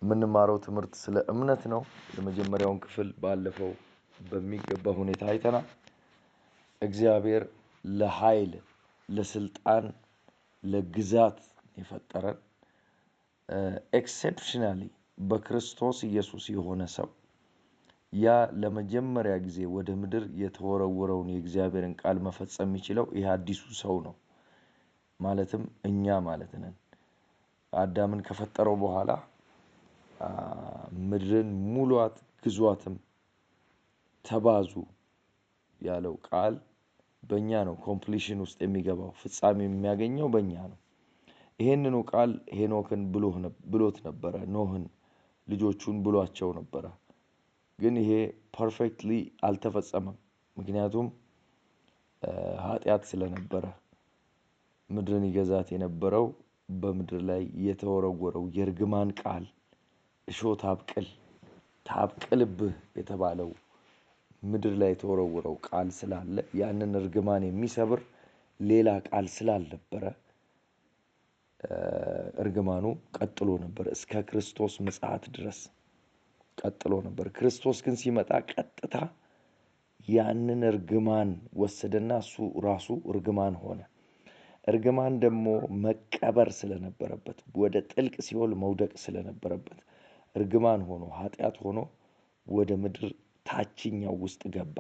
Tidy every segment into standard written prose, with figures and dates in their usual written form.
የምንማረው ትምህርት ስለ እምነት ነው። የመጀመሪያውን ክፍል ባለፈው በሚገባ ሁኔታ አይተናል። እግዚአብሔር ለኃይል፣ ለስልጣን፣ ለግዛት የፈጠረን ኤክሰፕሽናሊ በክርስቶስ ኢየሱስ የሆነ ሰው ያ ለመጀመሪያ ጊዜ ወደ ምድር የተወረወረውን የእግዚአብሔርን ቃል መፈጸም የሚችለው ይህ አዲሱ ሰው ነው። ማለትም እኛ ማለት ነን። አዳምን ከፈጠረው በኋላ ምድርን ሙሉአት ግዟትም ተባዙ ያለው ቃል በእኛ ነው ኮምፕሊሽን ውስጥ የሚገባው፣ ፍጻሜ የሚያገኘው በእኛ ነው። ይሄንኑ ቃል ሄኖክን ብሎት ነበረ፣ ኖህን ልጆቹን ብሏቸው ነበረ። ግን ይሄ ፐርፌክትሊ አልተፈጸመም። ምክንያቱም ኃጢአት ስለነበረ ምድርን ይገዛት የነበረው በምድር ላይ የተወረወረው የርግማን ቃል እሾህ ታብቅልብህ የተባለው ምድር ላይ የተወረወረው ቃል ስላለ ያንን እርግማን የሚሰብር ሌላ ቃል ስላልነበረ እርግማኑ ቀጥሎ ነበር እስከ ክርስቶስ ምጽአት ድረስ ቀጥሎ ነበር። ክርስቶስ ግን ሲመጣ ቀጥታ ያንን እርግማን ወሰደና እሱ ራሱ እርግማን ሆነ። እርግማን ደግሞ መቀበር ስለነበረበት፣ ወደ ጥልቅ ሲኦል መውደቅ ስለነበረበት እርግማን ሆኖ ኃጢአት ሆኖ ወደ ምድር ታችኛው ውስጥ ገባ።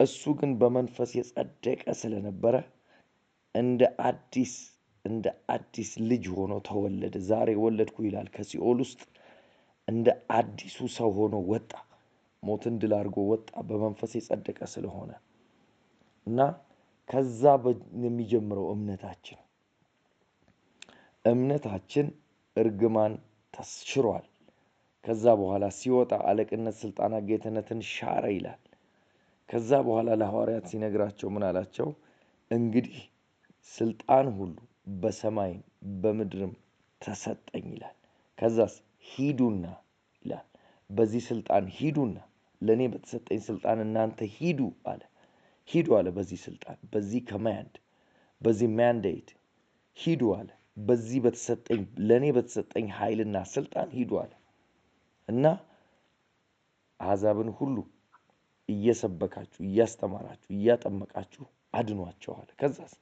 እሱ ግን በመንፈስ የጸደቀ ስለነበረ እንደ አዲስ ልጅ ሆኖ ተወለደ። ዛሬ ወለድኩ ይላል። ከሲኦል ውስጥ እንደ አዲሱ ሰው ሆኖ ወጣ። ሞትን ድል አድርጎ ወጣ በመንፈስ የጸደቀ ስለሆነ እና ከዛ የሚጀምረው እምነታችን እርግማን ተሽሯል። ከዛ በኋላ ሲወጣ አለቅነት፣ ስልጣናት፣ ጌትነትን ሻረ ይላል። ከዛ በኋላ ለሐዋርያት ሲነግራቸው ምን አላቸው? እንግዲህ ስልጣን ሁሉ በሰማይም በምድርም ተሰጠኝ ይላል። ከዛስ ሂዱና ይላል። በዚህ ስልጣን ሂዱና፣ ለኔ በተሰጠኝ ስልጣን እናንተ ሂዱ አለ። ሂዱ አለ። በዚህ ስልጣን፣ በዚህ ኮማንድ፣ በዚህ ማንዴት ሂዱ አለ። በዚህ በተሰጠኝ ለኔ በተሰጠኝ ኃይልና ስልጣን ሂዱ አለ እና አሕዛብን ሁሉ እየሰበካችሁ፣ እያስተማራችሁ፣ እያጠመቃችሁ አድኗቸዋል። ከዛስ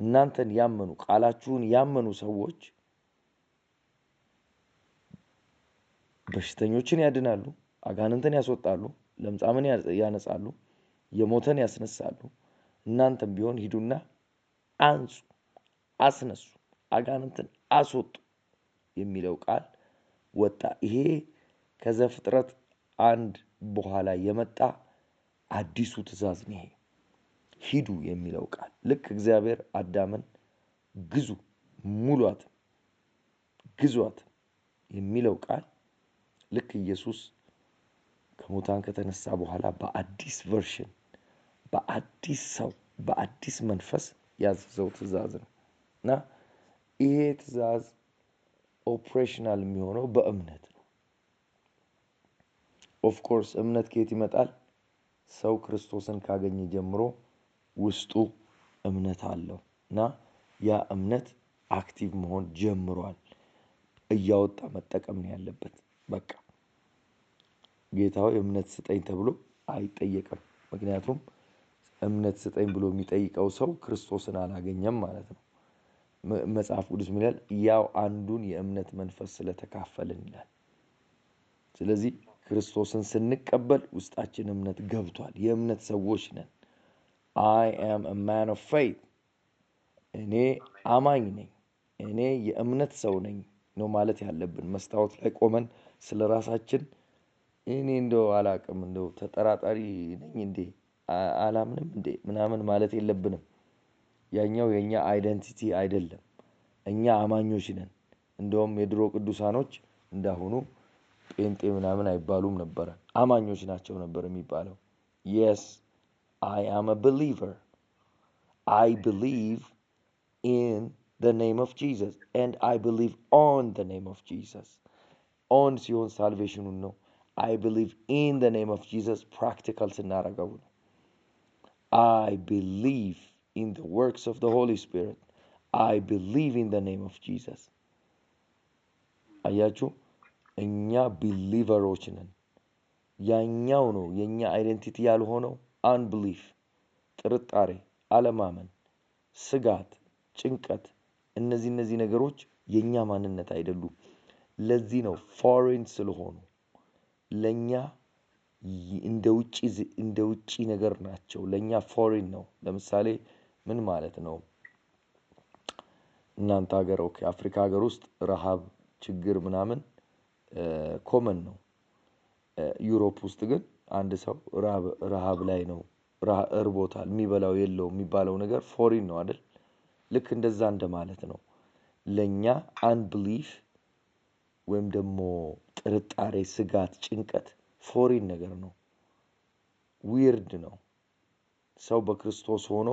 እናንተን ያመኑ ቃላችሁን ያመኑ ሰዎች በሽተኞችን ያድናሉ፣ አጋንንትን ያስወጣሉ፣ ለምጻምን ያነጻሉ፣ የሞተን ያስነሳሉ። እናንተም ቢሆን ሂዱና አንጹ፣ አስነሱ፣ አጋንንትን አስወጡ የሚለው ቃል ወጣ። ይሄ ከዘፍጥረት 1 በኋላ የመጣ አዲሱ ትእዛዝ ነው። ይሄ ሂዱ የሚለው ቃል ልክ እግዚአብሔር አዳምን ግዙ፣ ሙሏት፣ ግዟት የሚለው ቃል ልክ ኢየሱስ ከሙታን ከተነሳ በኋላ በአዲስ ቨርሽን፣ በአዲስ ሰው፣ በአዲስ መንፈስ ያዘዘው ትእዛዝ ነው እና ይሄ ትእዛዝ ኦፕሬሽናል የሚሆነው በእምነት ነው። ኦፍ ኮርስ እምነት ከየት ይመጣል? ሰው ክርስቶስን ካገኘ ጀምሮ ውስጡ እምነት አለው እና ያ እምነት አክቲቭ መሆን ጀምሯል። እያወጣ መጠቀም ነው ያለበት። በቃ ጌታው እምነት ስጠኝ ተብሎ አይጠየቅም። ምክንያቱም እምነት ስጠኝ ብሎ የሚጠይቀው ሰው ክርስቶስን አላገኘም ማለት ነው። መጽሐፍ ቅዱስ ምን ይላል? ያው አንዱን የእምነት መንፈስ ስለተካፈልን ይላል። ስለዚህ ክርስቶስን ስንቀበል ውስጣችን እምነት ገብቷል። የእምነት ሰዎች ነን። I am a man of faith። እኔ አማኝ ነኝ፣ እኔ የእምነት ሰው ነኝ ነው ማለት ያለብን። መስታወት ላይ ቆመን ስለ ራሳችን እኔ እንደው አላቅም፣ እንደው ተጠራጣሪ ነኝ እንዴ፣ አላምንም እንዴ ምናምን ማለት የለብንም። ያኛው የኛ አይደንቲቲ አይደለም። እኛ አማኞች ነን። እንደውም የድሮ ቅዱሳኖች እንዳሁኑ ጴንጤ ምናምን አይባሉም ነበረ። አማኞች ናቸው ነበር የሚባለው። yes I am a believer. I believe in the name of Jesus and I believe on the name of Jesus. on ሲሆን ሳልቬሽኑን ነው። I believe in the name of Jesus practical ስናረገው ነው። I believe in the works of the Holy Spirit. I believe in the name of Jesus. አያችሁ፣ እኛ ቢሊቨሮች ነን። ያኛው ነው የኛ አይደንቲቲ ያልሆነው አንብሊፍ፣ ጥርጣሬ፣ አለማመን፣ ስጋት፣ ጭንቀት፣ እነዚህ ነገሮች የኛ ማንነት አይደሉም። ለዚህ ነው ፎሬን ስለሆኑ ለኛ እንደ ውጪ ነገር ናቸው። ለኛ ፎሬን ነው። ለምሳሌ ምን ማለት ነው? እናንተ ሀገር ኦኬ፣ አፍሪካ ሀገር ውስጥ ረሃብ፣ ችግር ምናምን ኮመን ነው። ዩሮፕ ውስጥ ግን አንድ ሰው ረሃብ ላይ ነው፣ እርቦታል፣ የሚበላው የለውም የሚባለው ነገር ፎሪን ነው አይደል? ልክ እንደዛ እንደማለት ነው። ለኛ አንብሊፍ ወይም ደግሞ ጥርጣሬ፣ ስጋት፣ ጭንቀት ፎሪን ነገር ነው። ዊርድ ነው። ሰው በክርስቶስ ሆኖ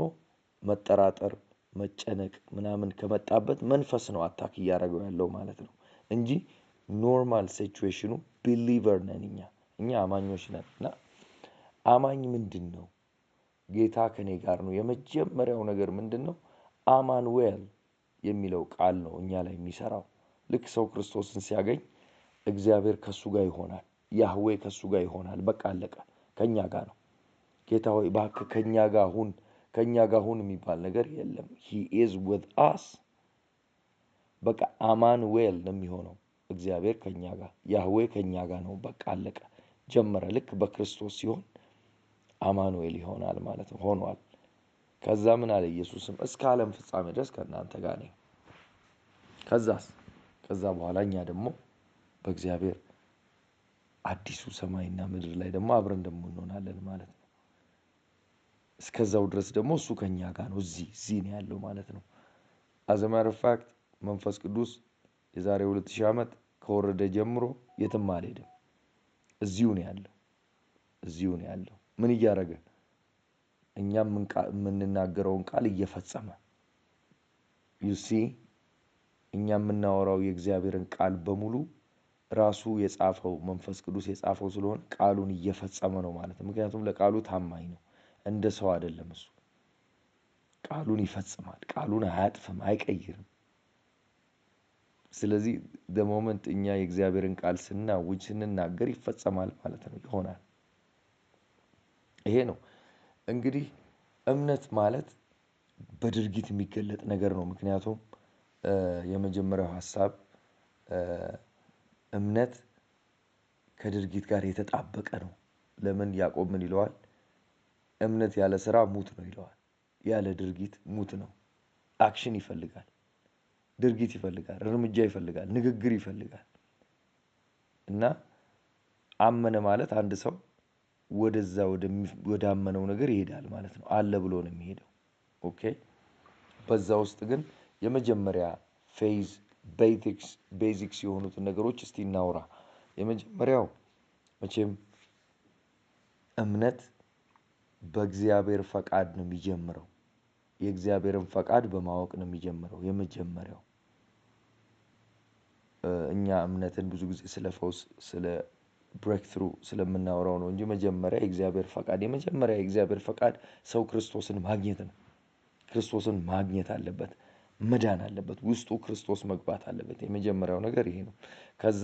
መጠራጠር፣ መጨነቅ ምናምን ከመጣበት መንፈስ ነው አታክ እያደረገው ያለው ማለት ነው እንጂ ኖርማል ሲቹዌሽኑ ቢሊቨር ነን እኛ አማኞች ነን። እና አማኝ ምንድን ነው? ጌታ ከኔ ጋር ነው። የመጀመሪያው ነገር ምንድን ነው? አማኑኤል የሚለው ቃል ነው እኛ ላይ የሚሰራው። ልክ ሰው ክርስቶስን ሲያገኝ እግዚአብሔር ከሱ ጋር ይሆናል፣ ያህዌ ከሱ ጋር ይሆናል። በቃ አለቀ። ከኛ ጋር ነው። ጌታ ሆይ እባክህ ከኛ ጋር ሁን የሚባል ነገር የለም። he is with us። በቃ አማኑኤል ነው የሚሆነው። እግዚአብሔር ከኛ ጋር፣ ያህዌ ከኛ ጋር ነው። በቃ አለቀ፣ ጀመረ። ልክ በክርስቶስ ሲሆን አማኑኤል ይሆናል ማለት ነው። ሆኗል። ከዛ ምን አለ ኢየሱስም? እስከ ዓለም ፍጻሜ ድረስ ከእናንተ ጋር ነኝ። ከዛ በኋላ እኛ ደግሞ በእግዚአብሔር አዲሱ ሰማይና ምድር ላይ ደግሞ አብረን ደግሞ እንሆናለን ማለት ነው። እስከዛው ድረስ ደግሞ እሱ ከኛ ጋር ነው። እዚህ ነው ያለው ማለት ነው። as a matter of fact መንፈስ ቅዱስ የዛሬ 2000 ዓመት ከወረደ ጀምሮ የትም አልሄድም። እዚሁ ነው ያለው። ምን እያደረገ? እኛም የምንናገረውን ቃል እየፈጸመ። you see እኛ የምናወራው የእግዚአብሔርን ቃል በሙሉ ራሱ የጻፈው መንፈስ ቅዱስ የጻፈው ስለሆነ ቃሉን እየፈጸመ ነው ማለት ነው። ምክንያቱም ለቃሉ ታማኝ ነው። እንደ ሰው አይደለም እሱ። ቃሉን ይፈጽማል። ቃሉን አያጥፍም፣ አይቀይርም። ስለዚህ the moment እኛ የእግዚአብሔርን ቃል ስናውጅ ስንናገር ይፈጸማል ማለት ነው፣ ይሆናል። ይሄ ነው እንግዲህ እምነት ማለት በድርጊት የሚገለጥ ነገር ነው። ምክንያቱም የመጀመሪያው ሐሳብ እምነት ከድርጊት ጋር የተጣበቀ ነው። ለምን ያዕቆብ ምን ይለዋል? እምነት ያለ ስራ ሙት ነው ይለዋል። ያለ ድርጊት ሙት ነው። አክሽን ይፈልጋል፣ ድርጊት ይፈልጋል፣ እርምጃ ይፈልጋል፣ ንግግር ይፈልጋል። እና አመነ ማለት አንድ ሰው ወደዛ ወዳመነው ነገር ይሄዳል ማለት ነው። አለ ብሎ ነው የሚሄደው። ኦኬ። በዛ ውስጥ ግን የመጀመሪያ ፌዝ ቤዚክስ የሆኑትን ነገሮች እስቲ እናውራ። የመጀመሪያው መቼም እምነት በእግዚአብሔር ፈቃድ ነው የሚጀምረው። የእግዚአብሔርን ፈቃድ በማወቅ ነው የሚጀምረው። የመጀመሪያው እኛ እምነትን ብዙ ጊዜ ስለ ፈውስ፣ ስለ ብሬክ ትሩ ስለምናወራው ነው እንጂ የመጀመሪያ የእግዚአብሔር ፈቃድ ሰው ክርስቶስን ማግኘት ነው። ክርስቶስን ማግኘት አለበት፣ መዳን አለበት፣ ውስጡ ክርስቶስ መግባት አለበት። የመጀመሪያው ነገር ይሄ ነው። ከዛ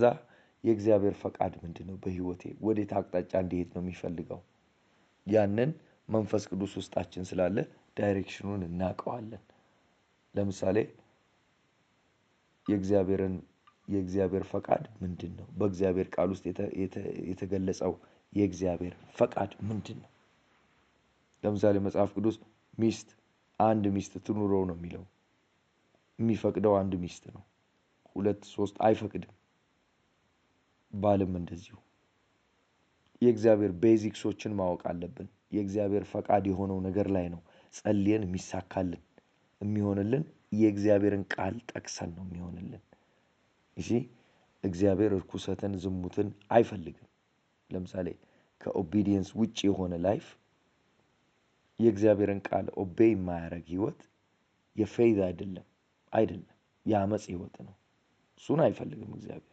የእግዚአብሔር ፈቃድ ምንድነው? በህይወቴ ወዴት አቅጣጫ እንዲሄድ ነው የሚፈልገው? ያንን መንፈስ ቅዱስ ውስጣችን ስላለ ዳይሬክሽኑን እናውቀዋለን። ለምሳሌ የእግዚአብሔር ፈቃድ ምንድነው? በእግዚአብሔር ቃል ውስጥ የተገለጸው የእግዚአብሔር ፈቃድ ምንድነው? ለምሳሌ መጽሐፍ ቅዱስ አንድ ሚስት ትኑረው ነው የሚለው። የሚፈቅደው አንድ ሚስት ነው። 2 3 አይፈቅድም። ባልም እንደዚሁ። የእግዚአብሔር ቤዚክሶችን ማወቅ አለብን። የእግዚአብሔር ፈቃድ የሆነው ነገር ላይ ነው ጸልየን የሚሳካልን የሚሆንልን። የእግዚአብሔርን ቃል ጠቅሰን ነው የሚሆንልን። እሺ፣ እግዚአብሔር ርኩሰትን፣ ዝሙትን አይፈልግም። ለምሳሌ ከኦቢዲየንስ ውጪ የሆነ ላይፍ፣ የእግዚአብሔርን ቃል ኦቤይ የማያደርግ ህይወት የፌዝ አይደለም፣ የአመጽ ህይወት ነው። እሱን አይፈልግም እግዚአብሔር።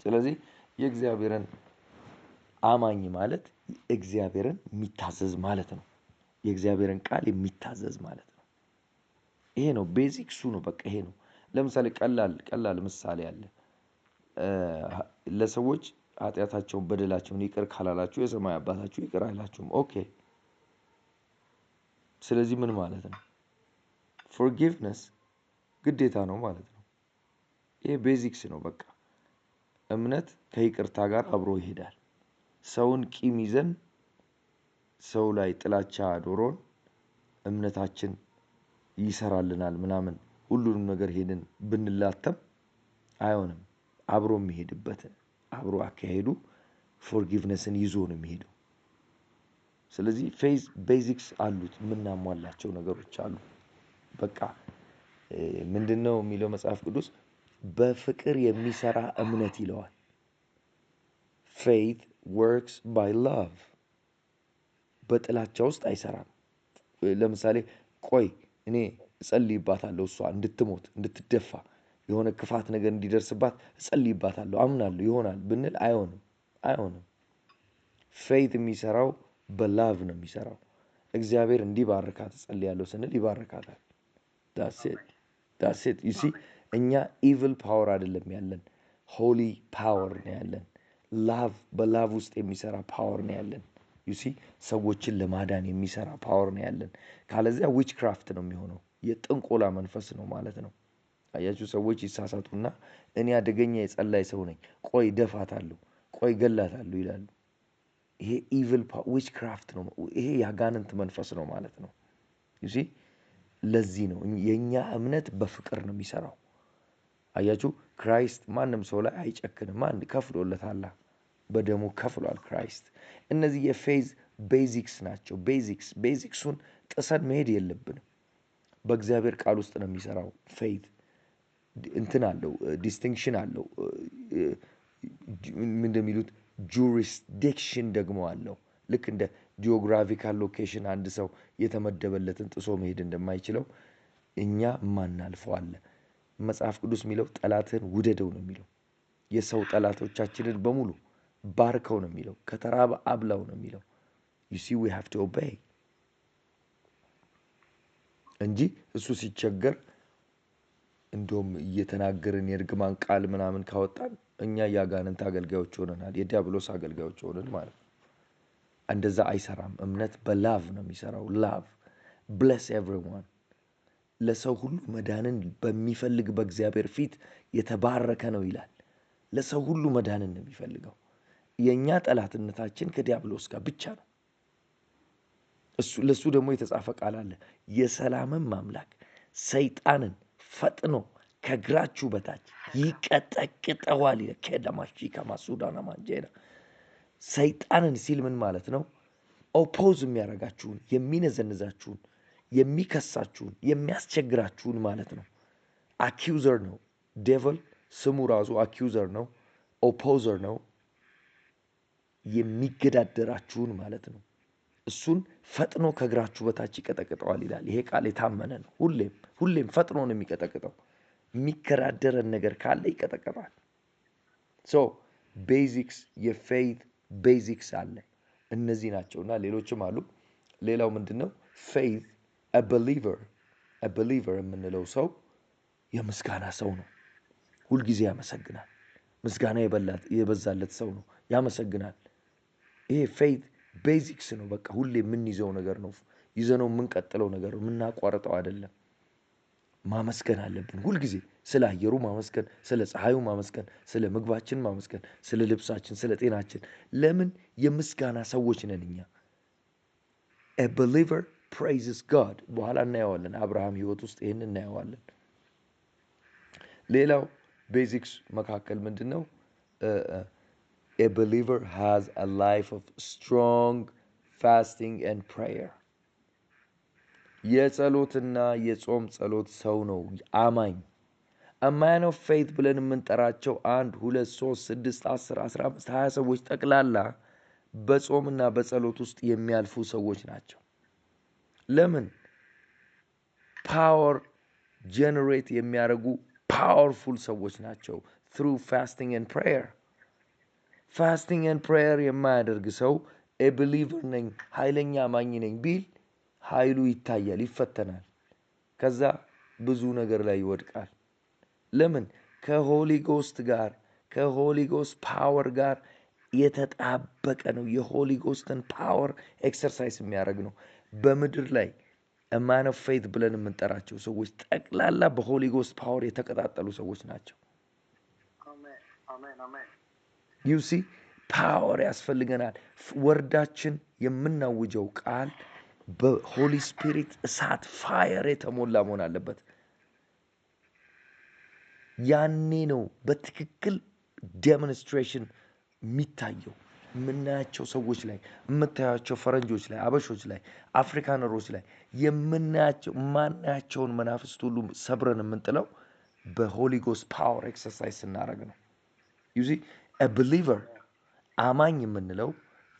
ስለዚህ የእግዚአብሔርን አማኝ ማለት እግዚአብሔርን የሚታዘዝ ማለት ነው። የእግዚአብሔርን ቃል የሚታዘዝ ማለት ነው። ይሄ ነው ቤዚክሱ ነው። በቃ ይሄ ነው ለምሳሌ ቀላል ምሳሌ አለ። ለሰዎች ኃጢአታቸውን በደላቸውን ይቅር ካላላችሁ የሰማይ አባታችሁ ይቅር አይላችሁም። ኦኬ። ስለዚህ ምን ማለት ነው? ፎርጊቭነስ ግዴታ ነው ማለት ነው። ይሄ ቤዚክስ ነው በቃ። እምነት ከይቅርታ ጋር አብሮ ይሄዳል። ሰውን ቂም ይዘን ሰው ላይ ጥላቻ ዶሮን እምነታችን ይሰራልናል ምናምን ሁሉንም ነገር ሄደን ብንላተም አይሆንም። አብሮ የሚሄድበት አብሮ አካሄዱ ፎርጊቭነስን ይዞ ነው የሚሄደው። ስለዚህ ፌዝ ቤዚክስ አሉት፣ የምናሟላቸው ነገሮች አሉ። በቃ ምንድነው የሚለው መጽሐፍ ቅዱስ? በፍቅር የሚሰራ እምነት ይለዋል። faith works by love። በጥላቻ ውስጥ አይሰራም። ለምሳሌ ቆይ እኔ እጸልይባታለሁ እሷ እንድትሞት እንድትደፋ የሆነ ክፋት ነገር እንዲደርስባት እጸልይባታለሁ አምናለሁ ይሆናል ብንል አይሆንም። ፌት የሚሰራው በላቭ ነው የሚሰራው። እግዚአብሔር እንዲባርካት እጸልያለሁ ስንል ይባርካታል። that's it you see እኛ ኢቪል ፓወር አይደለም ያለን፣ ሆሊ ፓወር ነው ያለን። ላቭ በላቭ ውስጥ የሚሰራ ፓወር ነው ያለን። you see ሰዎችን ለማዳን የሚሰራ ፓወር ነው ያለን። ካለዚያ ዊች ክራፍት ነው የሚሆነው፣ የጥንቆላ መንፈስ ነው ማለት ነው። አያችሁ ሰዎች ይሳሳቱና እኔ አደገኛ የጸላይ ሰው ነኝ፣ ቆይ ደፋታለሁ፣ ቆይ ገላታለሁ ይላሉ። ይሄ ኢቪል ዊች ክራፍት ነው። ይሄ ያጋንንት መንፈስ ነው ማለት ነው። you see ለዚህ ነው የኛ እምነት በፍቅር ነው የሚሰራው። አያችሁ ክራይስት ማንም ሰው ላይ አይጨክንም። ማን ከፍሎለታል? በደሙ ከፍሏል ክራይስት። እነዚህ የፌዝ ቤዚክስ ናቸው። ቤዚክሱን ጥሰን መሄድ የለብንም። በእግዚአብሔር ቃል ውስጥ ነው የሚሰራው። ፌዝ እንትን አለው፣ ዲስቲንክሽን አለው። ምን እንደሚሉት ጁሪስዲክሽን ደግሞ አለው። ልክ እንደ ጂኦግራፊካል ሎኬሽን አንድ ሰው የተመደበለትን ጥሶ መሄድ እንደማይችለው እኛ ማናልፈው አለ። መጽሐፍ ቅዱስ የሚለው ጠላትህን ውደደው ነው የሚለው። የሰው ጠላቶቻችንን በሙሉ ባርከው ነው የሚለው። ከተራበ አብላው ነው የሚለው። you see we have to obey እንጂ እሱ ሲቸገር እንደውም እየተናገርን የእርግማን ቃል ምናምን ካወጣን እኛ ያጋንንት አገልጋዮች ሆነናል፣ የዲያብሎስ አገልጋዮች ሆነን ማለት ነው። እንደዛ አይሰራም። እምነት በላቭ ነው የሚሰራው። ላቭ bless everyone። ለሰው ሁሉ መዳንን በሚፈልግ በእግዚአብሔር ፊት የተባረከ ነው ይላል። ለሰው ሁሉ መዳንን ነው የሚፈልገው። የኛ ጠላትነታችን ከዲያብሎስ ጋር ብቻ ነው። ለሱ ደግሞ የተጻፈ ቃል አለ። የሰላምም አምላክ ሰይጣንን ፈጥኖ ከእግራችሁ በታች ይቀጠቅጠዋል። ከደማሺ ከማሱዳና ማንጀራ ሰይጣንን ሲል ምን ማለት ነው? ኦፖዝ የሚያደርጋችሁን፣ የሚነዘንዛችሁን፣ የሚከሳችሁን፣ የሚያስቸግራችሁን ማለት ነው። አኪውዘር ነው ዴቭል፣ ስሙ ራሱ አኪውዘር ነው፣ ኦፖዘር ነው። የሚገዳደራችሁን ማለት ነው። እሱን ፈጥኖ ከእግራችሁ በታች ይቀጠቅጠዋል ይላል። ይሄ ቃል የታመነ ነው። ሁሌም ፈጥኖ ነው የሚቀጠቅጠው። የሚከራደረን ነገር ካለ ይቀጠቅጣል። ሶ ቤዚክስ የፌይት ቤዚክስ አለ። እነዚህ ናቸውና ሌሎችም አሉ። ሌላው ምንድነው? ፌይት a believer የምንለው ሰው የምስጋና ሰው ነው። ሁልጊዜ ያመሰግናል። ምስጋና የበዛለት ሰው ነው። ያመሰግናል። ይሄ ፌይት ቤዚክስ ነው። በቃ ሁሌ የምንይዘው ነገር ነው። ይዘነው የምንቀጥለው ነገር ነው። የምናቋርጠው አይደለም። ማመስገን አለብን ሁልጊዜ። ስለ አየሩ ማመስገን፣ ስለ ፀሐዩ ማመስገን፣ ስለ ምግባችን ማመስገን፣ ስለ ልብሳችን፣ ስለ ጤናችን። ለምን? የምስጋና ሰዎች ነን እኛ። a believer praises God። በኋላ እናየዋለን። አብርሃም ህይወት ውስጥ ይሄን እናየዋለን። ሌላው ቤዚክስ መካከል ምንድነው? a believer has a life of strong fasting and prayer። የጸሎትና የጾም ጸሎት ሰው ነው አማኝ። a man of faith ብለን የምንጠራቸው 1 2 3 6 10 15 20 ሰዎች ጠቅላላ በጾምና በጸሎት ውስጥ የሚያልፉ ሰዎች ናቸው። ለምን? ፓወር ጀነሬት የሚያደርጉ ፓወርፉል ሰዎች ናቸው። through fasting and prayer። fasting and prayer የማያደርግ ሰው a believer ነኝ ኃይለኛ አማኝ ነኝ ቢል ኃይሉ ይታያል፣ ይፈተናል። ከዛ ብዙ ነገር ላይ ይወድቃል። ለምን? ከሆሊ ጎስት ጋር ከሆሊ ጎስት ፓወር ጋር የተጣበቀ ነው። የሆሊ ጎስትን ፓወር ኤክሰርሳይዝ የሚያደርግ ነው። በምድር ላይ ማን ኦፍ ፌት ብለን የምንጠራቸው ሰዎች ጠቅላላ በሆሊ ጎስት ፓወር የተቀጣጠሉ ሰዎች ናቸው። ዩሲ ፓወር ያስፈልገናል። ወርዳችን የምናውጀው ቃል በሆሊ ስፒሪት እሳት ፋየር የተሞላ መሆን አለበት። ያኔ ነው በትክክል ዴሞንስትሬሽን የሚታየው። የምናያቸው ሰዎች ላይ፣ የምታያቸው ፈረንጆች ላይ፣ አበሾች ላይ፣ አፍሪካነሮች ላይ የምናያቸው ማናያቸውን መናፍስት ሁሉ ሰብረን የምንጥለው በሆሊ ጎስት ፓወር ኤክሰርሳይዝ ስናደርግ ነው። ዩዚ ብሊቨር አማኝ የምንለው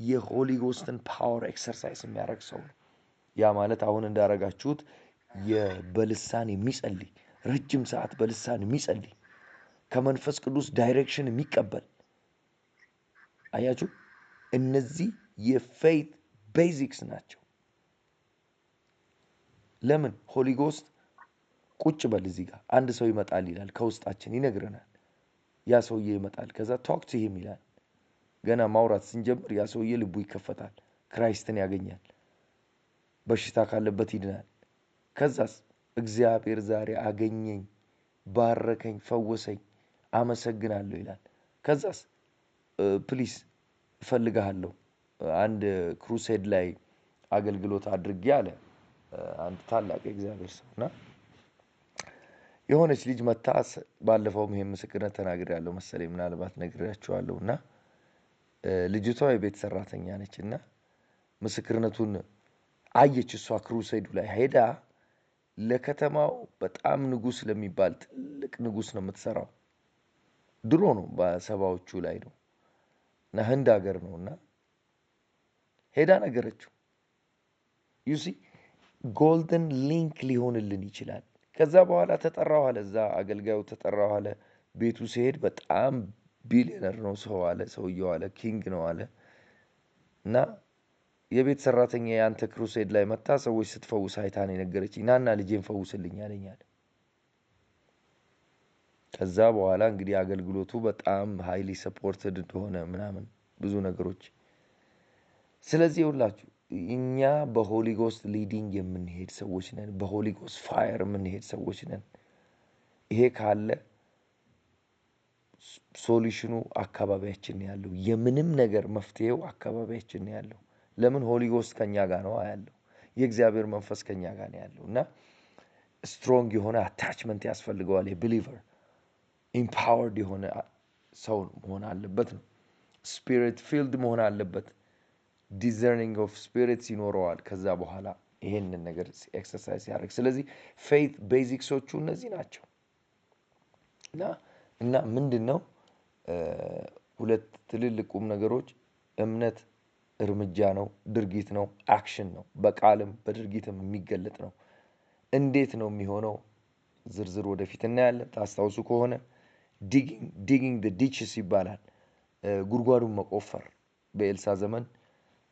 የሆሊ ጎስትን ፓወር ኤክሰርሳይዝ የሚያደርግ ሰው ነው። ያ ማለት አሁን እንዳረጋችሁት በልሳን የሚጸልይ ረጅም ሰዓት በልሳን የሚጸልይ ከመንፈስ ቅዱስ ዳይሬክሽን የሚቀበል አያችሁ፣ እነዚህ የፌት ቤዚክስ ናቸው። ለምን? ሆሊ ጎስት ቁጭ በል እዚህ ጋር አንድ ሰው ይመጣል ይላል፣ ከውስጣችን ይነግረናል። ያ ሰውዬ ይመጣል፣ ከዛ ቶክ ቱ ሂም ይላል። ገና ማውራት ስንጀምር ያ ሰውዬ ልቡ ይከፈታል፣ ክራይስትን ያገኛል፣ በሽታ ካለበት ይድናል። ከዛስ እግዚአብሔር ዛሬ አገኘኝ፣ ባረከኝ፣ ፈወሰኝ፣ አመሰግናለሁ ይላል። ከዛስ ፕሊስ እፈልግሃለሁ። አንድ ክሩሴድ ላይ አገልግሎት አድርጌ አለ አንድ ታላቅ የእግዚአብሔር ሰውና የሆነች ልጅ መታ፣ ባለፈውም ይሄን ምስክርነት ተናግሬያለሁ መሰለኝ፣ ምናልባት ነግሬያችኋለሁ። እና ልጅቷ የቤት ሰራተኛ ነች እና ምስክርነቱን አየች። እሷ ክሩሴዱ ላይ ሄዳ ለከተማው በጣም ንጉስ ለሚባል ትልቅ ንጉስ ነው የምትሰራው። ድሮ ነው፣ በሰባዎቹ ላይ ነው እና ህንድ ሀገር ነው። እና ሄዳ ነገረችው። ዩሲ ጎልደን ሊንክ ሊሆንልን ይችላል። ከዛ በኋላ ተጠራው አለ፣ እዛ አገልጋዩ ተጠራው አለ። ቤቱ ሲሄድ በጣም ቢሊዮነር ነው ሰው አለ፣ ሰውየው አለ፣ ኪንግ ነው አለ። እና የቤት ሰራተኛ የአንተ ክሩሴድ ላይ መታ ሰዎች ስትፈውስ አይታን የነገረችኝ፣ ናና ልጄን ፈውስልኝ አለኛል። ከዛ በኋላ እንግዲህ አገልግሎቱ በጣም ሃይሊ ሰፖርትድ እንደሆነ ምናምን ብዙ ነገሮች። ስለዚህ ሁላችሁ እኛ በሆሊ ጎስት ሊዲንግ የምንሄድ ሰዎች ነን። በሆሊ ጎስት ፋየር የምንሄድ ሰዎች ነን። ይሄ ካለ ሶሉሽኑ አካባቢያችን ያለው፣ የምንም ነገር መፍትሄው አካባቢያችን ያለው። ለምን? ሆሊ ጎስት ከኛ ጋር ነው ያለው። የእግዚአብሔር መንፈስ ከኛ ጋር ነው ያለው እና ስትሮንግ የሆነ አታችመንት ያስፈልገዋል። የቢሊቨር ኢምፓወርድ የሆነ ሰው መሆን አለበት ነው። ስፒሪት ፊልድ መሆን አለበት። ዲዘርኒንግ ኦፍ ስፒሪትስ ይኖረዋል። ከዛ በኋላ ይሄንን ነገር ኤክሰርሳይዝ ያደርግ። ስለዚህ ፌት ቤዚክሶቹ እነዚህ ናቸው እና ምንድን ነው ሁለት ትልልቅ ቁም ነገሮች። እምነት እርምጃ ነው፣ ድርጊት ነው፣ አክሽን ነው። በቃልም በድርጊትም የሚገለጥ ነው። እንዴት ነው የሚሆነው? ዝርዝር ወደፊት እናያለን። ታስታውሱ ከሆነ ዲጊንግ ዲችስ ይባላል። ጉድጓዱን መቆፈር። በኤልሳ ዘመን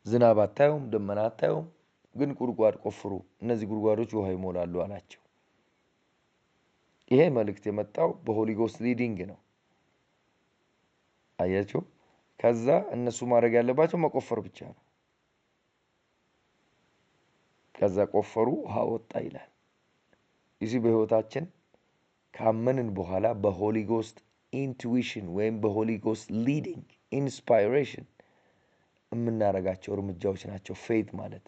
ዝናብ አታዩም፣ ደመና አታዩም፣ ግን ጉድጓድ ቆፍሩ፣ እነዚህ ጉድጓዶች ውሃ ይሞላሉ አላቸው። ይሄ መልእክት የመጣው በሆሊ ጎስት ሊዲንግ ነው። አያችሁ። ከዛ እነሱ ማድረግ ያለባቸው መቆፈር ብቻ ነው። ከዛ ቆፈሩ፣ ውሃ ወጣ ይላል። እዚህ በህይወታችን ካመንን በኋላ በሆሊ ጎስት ኢንቱዊሽን ወይም በሆሊ ጎስት ሊዲንግ ኢንስፓይሬሽን የምናደርጋቸው እርምጃዎች ናቸው። ፌት ማለት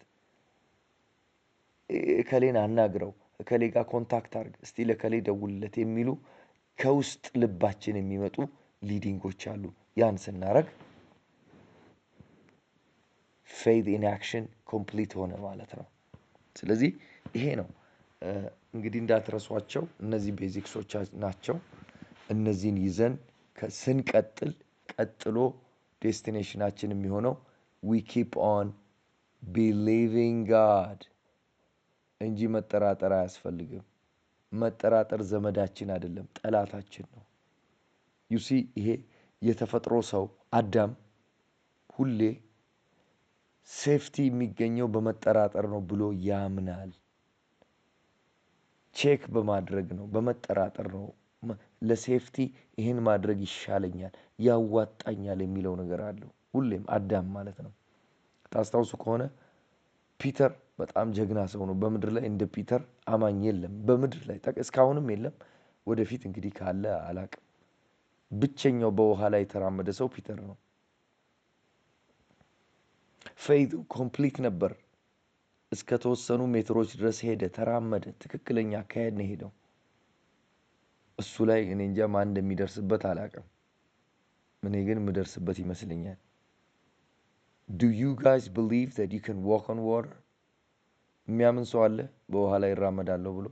እከሌን አናግረው፣ እከሌ ጋር ኮንታክት አድርግ፣ እስቲ ለከሌ ደውልለት የሚሉ ከውስጥ ልባችን የሚመጡ ሊዲንጎች አሉ። ያን ስናደርግ ፌት ኢን አክሽን ኮምፕሊት ሆነ ማለት ነው። ስለዚህ ይሄ ነው እንግዲህ እንዳትረሷቸው። እነዚህ ቤዚክሶች ናቸው። እነዚህን ይዘን ስንቀጥል ቀጥሎ ዴስቲኔሽናችን የሚሆነው ዊ ኪፕ ኦን ቢሊቪንግ ጋድ እንጂ መጠራጠር አያስፈልግም። መጠራጠር ዘመዳችን አይደለም፣ ጠላታችን ነው። ዩሲ ይሄ የተፈጥሮ ሰው አዳም ሁሌ ሴፍቲ የሚገኘው በመጠራጠር ነው ብሎ ያምናል። ቼክ በማድረግ ነው፣ በመጠራጠር ነው ለሴፍቲ ይሄን ማድረግ ይሻለኛል፣ ያዋጣኛል የሚለው ነገር አለው። ሁሌም አዳም ማለት ነው። ታስታውሱ ከሆነ ፒተር በጣም ጀግና ሰው ነው። በምድር ላይ እንደ ፒተር አማኝ የለም። በምድር ላይ እስካሁንም የለም። ወደፊት እንግዲህ ካለ አላቅም። ብቸኛው በውሃ ላይ የተራመደ ሰው ፒተር ነው። ፌይዙ ኮምፕሊት ነበር። እስከ ተወሰኑ ሜትሮች ድረስ ሄደ፣ ተራመደ። ትክክለኛ አካሄድ ነው ሄደው። እሱ ላይ እኔ እንጃ ማን እንደሚደርስበት አላቅም። እኔ ግን የምደርስበት ይመስለኛል። Do you guys believe that you can walk on water? የሚያምን ሰው አለ በውሃ ላይ እራመዳለሁ ብሎ?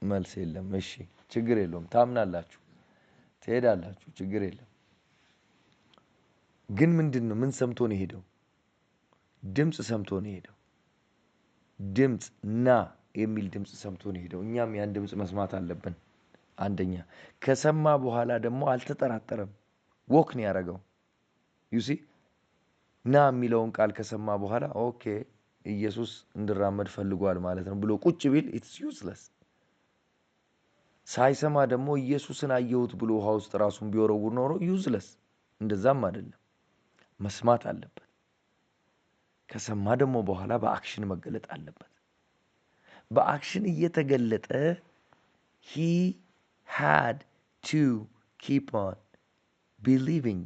መልስ የለም። እሺ ችግር የለውም። ታምናላችሁ፣ ትሄዳላችሁ፣ ችግር የለም። ግን ምንድነው? ምን ሰምቶ ነው ሄደው? ድምጽ ሰምቶ ነው ሄደው። ድምጽ ና የሚል ድምጽ ሰምቶ ነው ሄደው። እኛም ያን ድምጽ መስማት አለብን። አንደኛ ከሰማ በኋላ ደግሞ አልተጠራጠረም። ወክ ነው ያደረገው። ዩሲ ና የሚለውን ቃል ከሰማ በኋላ ኦኬ ኢየሱስ እንድራመድ ፈልጓል ማለት ነው ብሎ ቁጭ ቢል ኢትስ ዩዝለስ። ሳይሰማ ደግሞ ኢየሱስን አየሁት ብሎ ውሃ ውስጥ ራሱን ቢወረውር ኖሮ ዩዝለስ። እንደዛም አይደለም፣ መስማት አለበት። ከሰማ ደግሞ በኋላ በአክሽን መገለጥ አለበት። በአክሽን እየተገለጠ he had to keep on believing።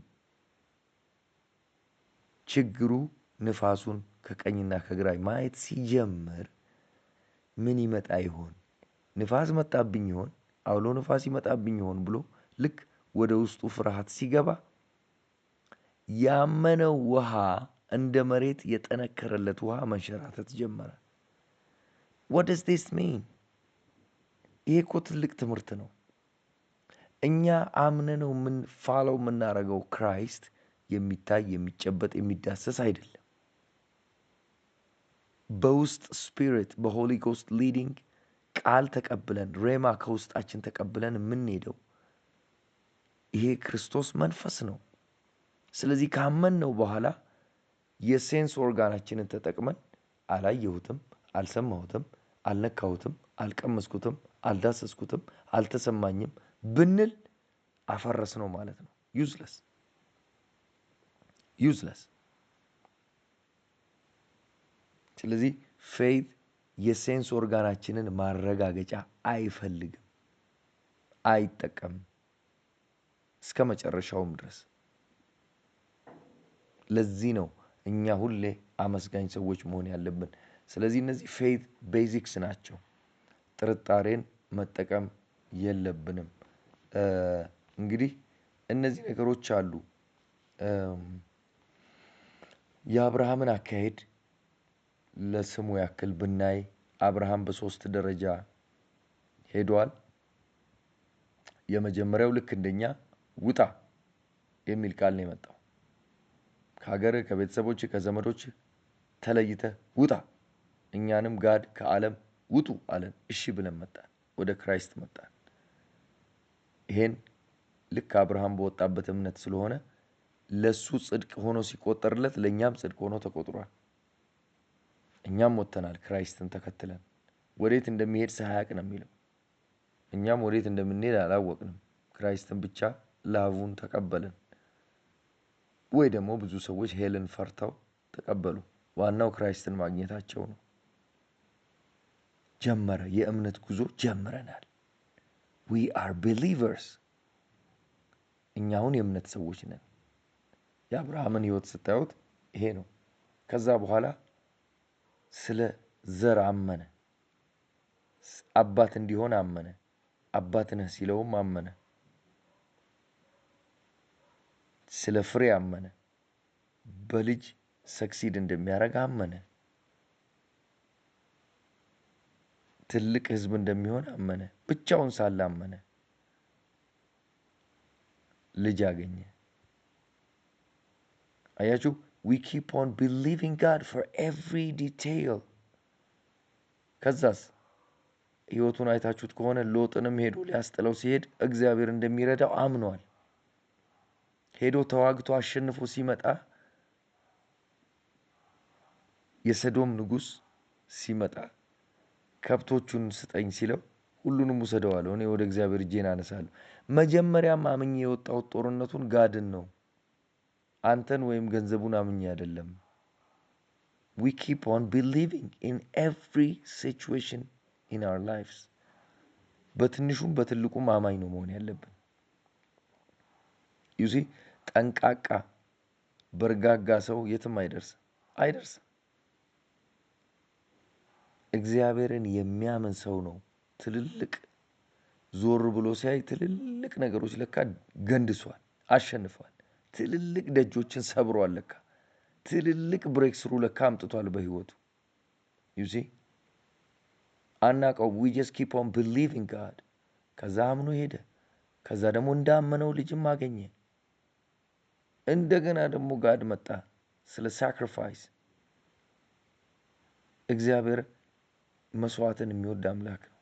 ችግሩ ንፋሱን ከቀኝና ከግራ ማየት ሲጀምር ምን ይመጣ ይሆን? ንፋስ መጣብኝ ይሆን? አውሎ ንፋስ ይመጣብኝ ይሆን ብሎ ልክ ወደ ውስጡ ፍርሃት ሲገባ ያመነው ውሃ እንደ መሬት የጠነከረለት ውሃ መንሸራተት ጀመረ። what does this mean? ይሄ እኮ ትልቅ ትምህርት ነው። እኛ አምነነው ምን ፋለው የምናደርገው ክራይስት የሚታይ የሚጨበጥ የሚዳሰስ አይደለም። በውስጥ ስፒሪት በሆሊ ጎስት ሊዲንግ ቃል ተቀብለን ሬማ ከውስጣችን ተቀብለን የምንሄደው ይሄ ክርስቶስ መንፈስ ነው። ስለዚህ ካመንነው በኋላ የሴንስ ኦርጋናችንን ተጠቅመን አላየሁትም፣ አልሰማሁትም፣ አልነካሁትም፣ አልቀመስኩትም፣ አልዳሰስኩትም፣ አልተሰማኝም ብንል አፈረስ ነው ማለት ነው። ዩዝለስ። ስለዚህ ፌይዝ የሴንስ ኦርጋናችንን ማረጋገጫ አይፈልግም፣ አይጠቀምም እስከ መጨረሻውም ድረስ። ለዚህ ነው እኛ ሁሌ አመስጋኝ ሰዎች መሆን ያለብን። ስለዚህ እነዚህ ፌይዝ ቤዚክስ ናቸው። ጥርጣሬን መጠቀም የለብንም። እንግዲህ እነዚህ ነገሮች አሉ። የአብርሃምን አካሄድ ለስሙ ያክል ብናይ አብርሃም በ3 ደረጃ ሄዷል። የመጀመሪያው ልክ እንደኛ ውጣ የሚል ቃል ነው የመጣው። ከሀገር፣ ከቤተሰቦች፣ ከዘመዶች ተለይተ ውጣ፣ እኛንም ጋድ ከዓለም ውጡ አለን። እሺ ብለን መጣን፣ ወደ ክራይስት መጣን። ይሄን ልክ አብርሃም በወጣበት እምነት ስለሆነ ለሱ ጽድቅ ሆኖ ሲቆጠርለት ለኛም ጽድቅ ሆኖ ተቆጥሯል። እኛም ወጥተናል ክራይስትን ተከትለን። ወዴት እንደሚሄድ ሳያውቅ ነው የሚለው። እኛም ወዴት እንደምንሄድ አላወቅንም። ክራይስትን ብቻ ላቡን ተቀበልን። ወይ ደግሞ ብዙ ሰዎች ሄልን ፈርተው ተቀበሉ። ዋናው ክራይስትን ማግኘታቸው ነው። ጀመረ፣ የእምነት ጉዞ ጀምረናል። we are believers። እኛ አሁን የእምነት ሰዎች ነን። የአብርሃምን ህይወት ስታዩት ይሄ ነው። ከዛ በኋላ ስለ ዘር አመነ። አባት እንዲሆን አመነ። አባት ነህ ሲለውም አመነ። ስለ ፍሬ አመነ። በልጅ ሰክሲድ እንደሚያደርግ አመነ። ትልቅ ህዝብ እንደሚሆን አመነ። ብቻውን ሳለ አመነ። ልጅ አገኘ። አያችሁ? we keep on believing God for every detail። ከዛስ ህይወቱን አይታችሁት ከሆነ ሎጥንም ሄዶ ሊያስጥለው ሲሄድ እግዚአብሔር እንደሚረዳው አምኗል። ሄዶ ተዋግቶ አሸንፎ ሲመጣ የሰዶም ንጉስ ሲመጣ ከብቶቹን ስጠኝ ሲለው ሁሉንም ውሰደው አለው። እኔ ወደ እግዚአብሔር እጄን አነሳለሁ። መጀመሪያም አምኜ የወጣሁት ጦርነቱን ጋድን ነው፣ አንተን ወይም ገንዘቡን አምኜ አይደለም። we keep on believing in every situation in our lives። በትንሹም በትልቁም አማኝ ነው መሆን ያለብን። you see ጠንቃቃ በርጋጋ ሰው የትም አይደርስም። እግዚአብሔርን የሚያምን ሰው ነው ትልልቅ ዞር ብሎ ሲያይ ትልልቅ ነገሮች ለካ ገንድሷል፣ አሸንፏል። ትልልቅ ደጆችን ሰብሯል። ለካ ትልልቅ ብሬክ ስሩ ለካ አምጥቷል በህይወቱ። you see አናቀው we just keep on believing God። ከዛ አምኖ ሄደ። ከዛ ደግሞ እንዳመነው ልጅም አገኘ። እንደገና ደግሞ ጋድ መጣ ስለ ሳክሪፋይስ። እግዚአብሔር መስዋዕትን የሚወድ አምላክ ነው።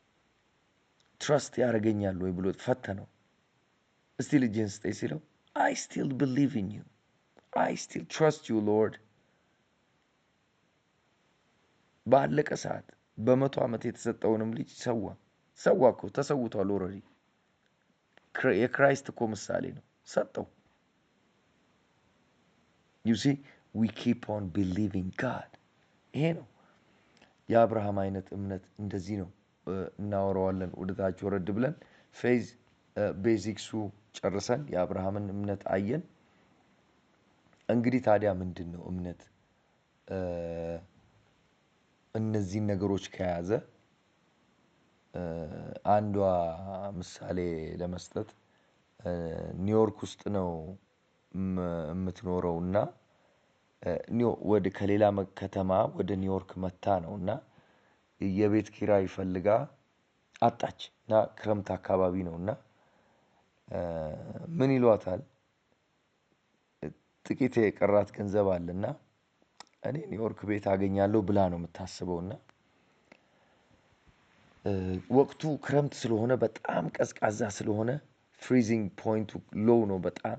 ትረስት ያደርገኛል ወይ ብሎ ፈተነው። እስቲ ልጅህን ስጠኝ ሲለው I still believe in you, I still trust you Lord። ባለቀ ሰዓት በ100 ዓመት የተሰጠውንም ልጅ ሰዋ እኮ ተሰውቷል ኦልሬዲ። የክራይስት እኮ ምሳሌ ነው፣ ሰጠው። you see we keep on believing God። ይሄ ነው የአብርሃም አይነት እምነት። እንደዚህ ነው እናወራዋለን ወደ ታች ወረድ ብለን። ፌዝ ቤዚክሱ ጨርሰን የአብርሃምን እምነት አየን። እንግዲህ ታዲያ ምንድነው እምነት? እነዚህን ነገሮች ከያዘ አንዷ ምሳሌ ለመስጠት ኒውዮርክ ውስጥ ነው የምትኖረውና ወደ ከሌላ ከተማ ወደ ኒውዮርክ መታ ነውና የቤት ኪራይ ፈልጋ አጣችና ክረምት አካባቢ ነውና ምን ይሏታል? ጥቂት የቀራት ገንዘብ አለና እኔ ኒውዮርክ ቤት አገኛለሁ ብላ ነው የምታስበውና ወቅቱ ክረምት ስለሆነ በጣም ቀዝቃዛ ስለሆነ ፍሪዚንግ ፖይንቱ ሎው ነው በጣም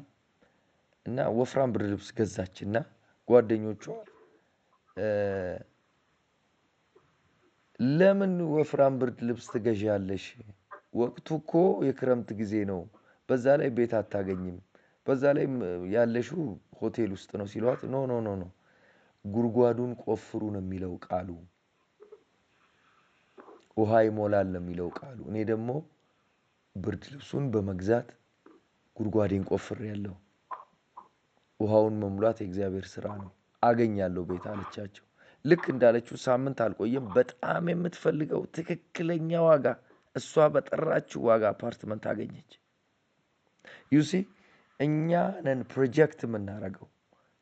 እና ወፍራም ብርድ ልብስ ገዛችና ጓደኞቿ ለምን ወፍራም ብርድ ልብስ ትገዣለሽ? ወቅቱ እኮ የክረምት ጊዜ ነው፣ በዛ ላይ ቤት አታገኝም፣ በዛ ላይ ያለሽው ሆቴል ውስጥ ነው ሲሏት ኖ ኖ ኖ ኖ ጉድጓዱን ቆፍሩ ነው የሚለው ቃሉ፣ ውሃ ይሞላል ነው የሚለው ቃሉ። እኔ ደግሞ ብርድ ልብሱን በመግዛት ጉድጓዴን ቆፍሬያለሁ። ውሃውን መሙላት የእግዚአብሔር ስራ ነው፣ አገኛለሁ ቤት አለቻቸው። ልክ እንዳለችው ሳምንት አልቆየም። በጣም የምትፈልገው ትክክለኛ ዋጋ እሷ በጠራችው ዋጋ አፓርትመንት አገኘች። you see እኛ ነን ፕሮጀክት የምናደርገው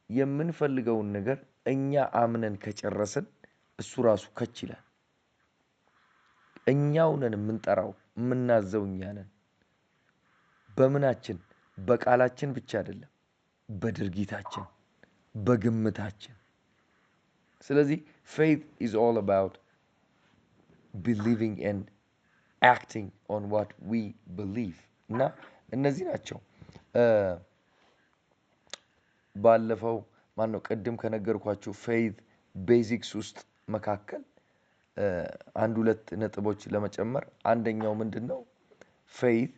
የምንፈልገውን ነገር እኛ አምነን ከጨረስን እሱ ራሱ ከች ይላል። እኛው ነን የምንጠራው፣ የምናዘው እኛ ነን። በምናችን በቃላችን ብቻ አይደለም፣ በድርጊታችን በግምታችን። ስለዚህ faith is all about believing and acting on what we believe እና እነዚህ ናቸው ባለፈው ማነው ቅድም ከነገርኳችሁ faith basics ውስጥ መካከል አንድ ሁለት ነጥቦች ለመጨመር። አንደኛው ምንድነው? faith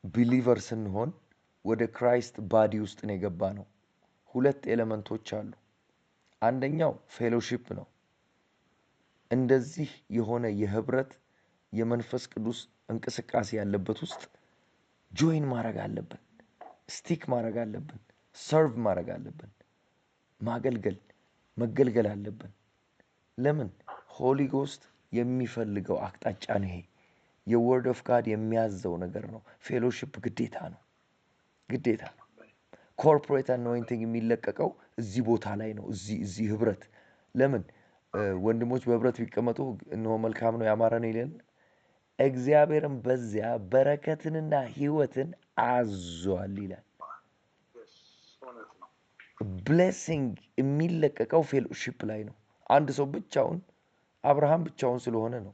believer ስንሆን ወደ ክራይስት ባዲ ውስጥ ነው የገባ ነው። ሁለት ኤሌመንቶች አሉ። አንደኛው ፌሎሺፕ ነው። እንደዚህ የሆነ የህብረት የመንፈስ ቅዱስ እንቅስቃሴ ያለበት ውስጥ ጆይን ማድረግ አለብን፣ ስቲክ ማድረግ አለብን፣ ሰርቭ ማድረግ አለብን፣ መገልገል አለብን። ለምን? ሆሊ ጎስት የሚፈልገው አቅጣጫ ነው። ይሄ የወርድ ኦፍ ጋድ የሚያዘው ነገር ነው። ፌሎሺፕ ግዴታ ነው። ኮርፖሬት አኖይንቲንግ የሚለቀቀው እዚህ ቦታ ላይ ነው። እዚህ ህብረት። ለምን? ወንድሞች በህብረት ቢቀመጡ እነሆ መልካም ነው ያማረ ነው ይላል። እግዚአብሔርም በዚያ በረከትንና ህይወትን አዟል ይላል። ብሌሲንግ የሚለቀቀው ፌሎሺፕ ላይ ነው። አንድ ሰው ብቻውን አብርሃም ብቻውን ስለሆነ ነው።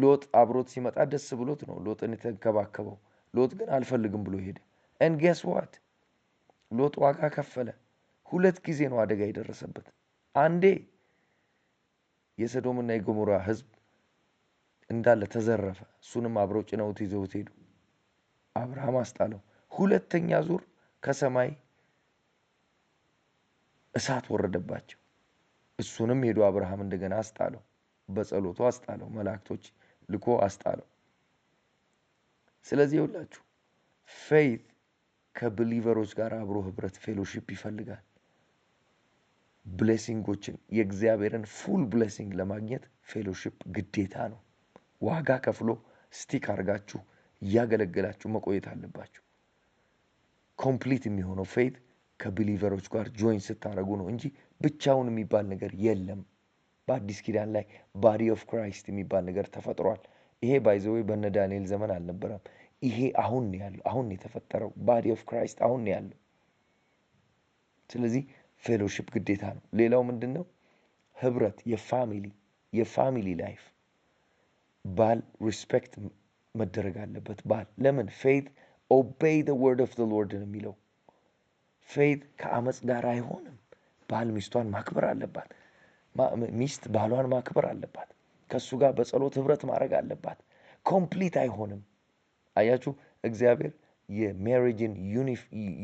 ሎጥ አብሮት ሲመጣ ደስ ብሎት ነው ሎጥን የተንከባከበው። ሎጥ ግን አልፈልግም ብሎ ሄደ። and guess what? ሎጥ ዋጋ ከፈለ። ሁለት ጊዜ ነው አደጋ የደረሰበት። አንዴ የሰዶምና የገሞራ ህዝብ እንዳለ ተዘረፈ። እሱንም አብረው ጭነውት ይዘውት ሄዱ። አብርሃም አስጣለው። ሁለተኛ ዙር ከሰማይ እሳት ወረደባቸው። እሱንም ሄዶ አብርሃም እንደገና አስጣለው። በጸሎቱ አስጣለው። መላእክቶች ልኮ አስጣለው። ስለዚህ ይኸውላችሁ ፌይት ከብሊቨሮች ጋር አብሮ ህብረት ፌሎሺፕ ይፈልጋል። ብሌሲንጎችን የእግዚአብሔርን ፉል ብሌሲንግ ለማግኘት ፌሎሺፕ ግዴታ ነው። ዋጋ ከፍሎ ስቲክ አድርጋችሁ እያገለገላችሁ መቆየት አለባችሁ። ኮምፕሊት የሚሆነው ፌይት ከብሊቨሮች ጋር ጆይን ስታደርጉ ነው እንጂ ብቻውን የሚባል ነገር የለም። በአዲስ ኪዳን ላይ ባዲ ኦፍ ክራይስት የሚባል ነገር ተፈጥሯል። ይሄ ባይ ዘ ዌይ በነ ዳንኤል ዘመን አልነበረም። ይሄ አሁን ነው ያለው። አሁን ነው የተፈጠረው። ባዲ ኦፍ ክራይስት አሁን ነው ያለው። ስለዚህ ፌሎሺፕ ግዴታ ነው። ሌላው ምንድነው? ህብረት፣ የፋሚሊ ላይፍ ባል ሪስፔክት መደረግ አለበት። ባል ለምን? ፌይት ኦቤይ ዘ ወርድ ኦፍ ዘ ሎርድ ነው የሚለው። ፌይት ከአመፅ ጋር አይሆንም። ባል ሚስቷን ማክበር አለባት። ሚስት ባሏን ማክበር አለባት። ከሱ ጋር በጸሎት ህብረት ማድረግ አለባት። ኮምፕሊት አይሆንም። አያችሁ፣ እግዚአብሔር የሜሪጅን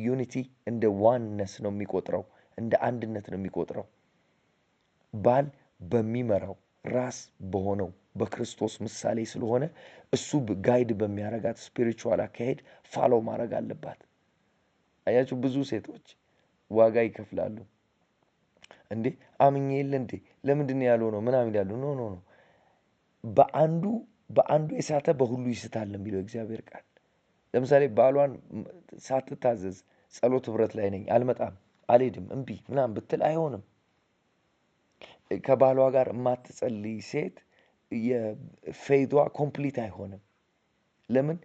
ዩኒቲ እንደ ዋንነስ ነው የሚቆጥረው፣ እንደ አንድነት ነው የሚቆጥረው። ባል በሚመራው ራስ በሆነው በክርስቶስ ምሳሌ ስለሆነ እሱ ጋይድ በሚያረጋት ስፒሪቹዋል አካሄድ ፋሎ ማድረግ አለባት። አያችሁ፣ ብዙ ሴቶች ዋጋ ይከፍላሉ። እንዴ አምኜ የለ እንዴ ለምንድን ነው ያለው ነው ምናምን ይላሉ። ኖ ኖ ኖ በአንዱ የሳተ በሁሉ ይስታል የሚለው እግዚአብሔር ቃል። ለምሳሌ ባሏን ሳትታዘዝ ጸሎት ህብረት ላይ ነኝ አልመጣም አልሄድም እምቢ ምናምን ብትል አይሆንም። ከባሏ ጋር የማትጸልይ ሴት የፌይቷ ኮምፕሊት አይሆንም። ለምን?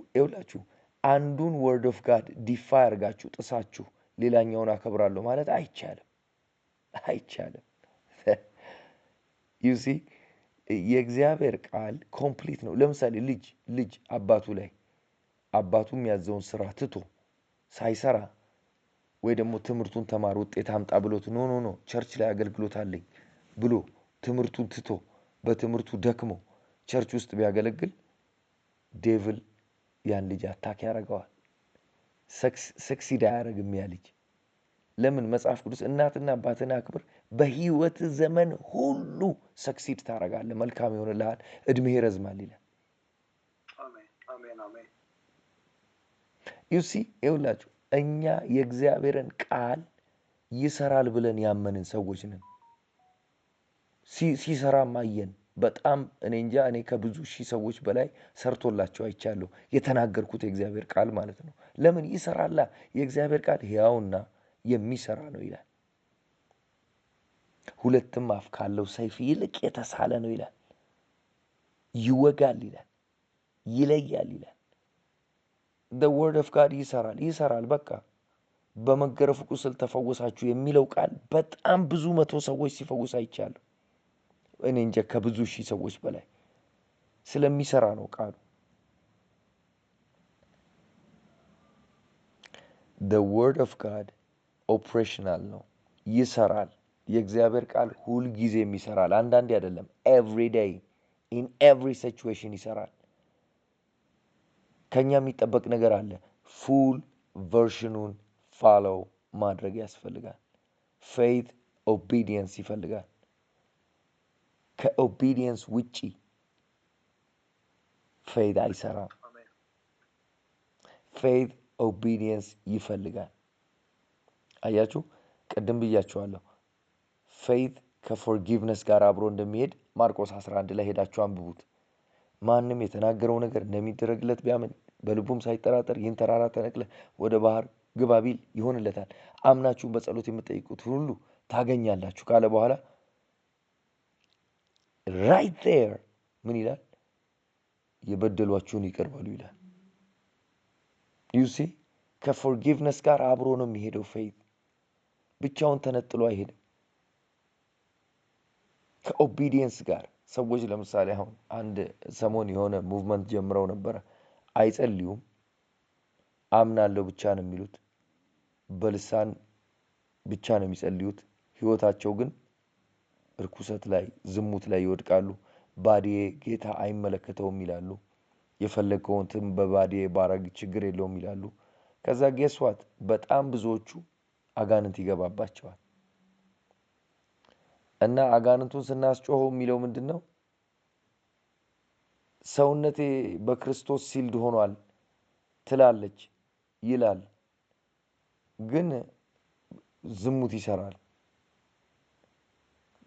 ይኸውላችሁ አንዱን ወርድ ኦፍ ጋድ ዲፋይ አድርጋችሁ ጥሳችሁ ሌላኛውን አከብራለሁ ማለት አይቻልም። ዩሲ የእግዚአብሔር ቃል ኮምፕሊት ነው። ለምሳሌ ልጅ አባቱ የሚያዘውን ስራ ትቶ ሳይሰራ ወይ ደግሞ ትምህርቱን ተማር ውጤት አምጣ ብሎት ኖ ቸርች ላይ አገልግሎት አለኝ ብሎ ትምህርቱን ትቶ በትምህርቱ ደክሞ ቸርች ውስጥ ቢያገለግል ዴቪል ያን ልጅ አታክ ያደርገዋል። ሰክሲድ አያደርግም ያ ልጅ። ለምን? መጽሐፍ ቅዱስ እናትና አባትን አክብር በህይወት ዘመን ሁሉ ሰክሲድ ታደርጋለህ፣ መልካም ይሆንልሃል፣ እድሜህ ይረዝማል ይላል። ዩሲ ይኸውላችሁ እኛ የእግዚአብሔርን ቃል ይሰራል ብለን ያመንን ሰዎች ነን። ሲሰራም አየን። በጣም እኔ እንጃ፣ እኔ ከብዙ ሺህ ሰዎች በላይ ሰርቶላቸው አይቻለሁ። የተናገርኩት የእግዚአብሔር ቃል ማለት ነው። ለምን? ይሰራላ። የእግዚአብሔር ቃል ሕያውና የሚሰራ ነው ይላል። ሁለትም አፍ ካለው ሰይፍ ይልቅ የተሳለ ነው ይላል። ይወጋል ይላል፣ ይለያል ይላል። the word of God ይሰራል። በቃ በመገረፉ ቁስል ተፈወሳችሁ የሚለው ቃል በጣም ብዙ መቶ ሰዎች ሲፈውስ አይቻለሁ። እኔ እንጃ ከብዙ ሺህ ሰዎች በላይ ስለሚሰራ ነው ቃሉ። the word of God ኦፕሬሽናል ነው፣ ይሰራል። የእግዚአብሔር ቃል ሁል ጊዜም ይሰራል። አንዳንዴ አይደለም፣ every day in every situation ይሰራል። ከኛ የሚጠበቅ ነገር አለ። ፉል ቨርሽኑን ፋሎው ማድረግ ያስፈልጋል። ፌይት ኦቢዲየንስ ይፈልጋል። ከኦቢዲየንስ ውጪ ፌይት አይሰራም። ፌይት ኦቢዲየንስ ይፈልጋል። አያችሁ፣ ቅድም ብያችኋለሁ። ፌይት ከፎርጊቭነስ ጋር አብሮ እንደሚሄድ ማርቆስ 11 ላይ ሄዳችሁ አንብቡት። ማንም የተናገረው ነገር እንደሚደረግለት ቢያምን በልቡም ሳይጠራጠር ይህን ተራራ ተነቅለ ወደ ባህር ግባ ቢል ይሆንለታል። አምናችሁም በጸሎት የምትጠይቁት ሁሉ ታገኛላችሁ ካለ በኋላ ራይት ዜር ምን ይላል? የበደሏችሁን ይቅር በሉ ይላል። ዩሲ ከፎርጊቭነስ ጋር አብሮ ነው የሚሄደው። ፌይት ብቻውን ተነጥሎ አይሄድም። ከኦቢዲየንስ ጋር ሰዎች ለምሳሌ አሁን አንድ ሰሞን የሆነ ሙቭመንት ጀምረው ነበረ። አይጸልዩም፣ አምናለሁ ብቻ ነው የሚሉት፣ በልሳን ብቻ ነው የሚጸልዩት። ህይወታቸው ግን እርኩሰት ላይ ዝሙት ላይ ይወድቃሉ። ባዲዬ ጌታ አይመለከተውም ይላሉ። የፈለገውን በባዲዬ ባረግ ችግር የለውም ይላሉ። ከዛ ጌስዋት በጣም ብዙዎቹ አጋንንት ይገባባቸዋል። እና አጋንንቱን ስናስጮኸው የሚለው ምንድነው? ሰውነቴ በክርስቶስ ሲልድ ሆኗል ትላለች ይላል፣ ግን ዝሙት ይሰራል።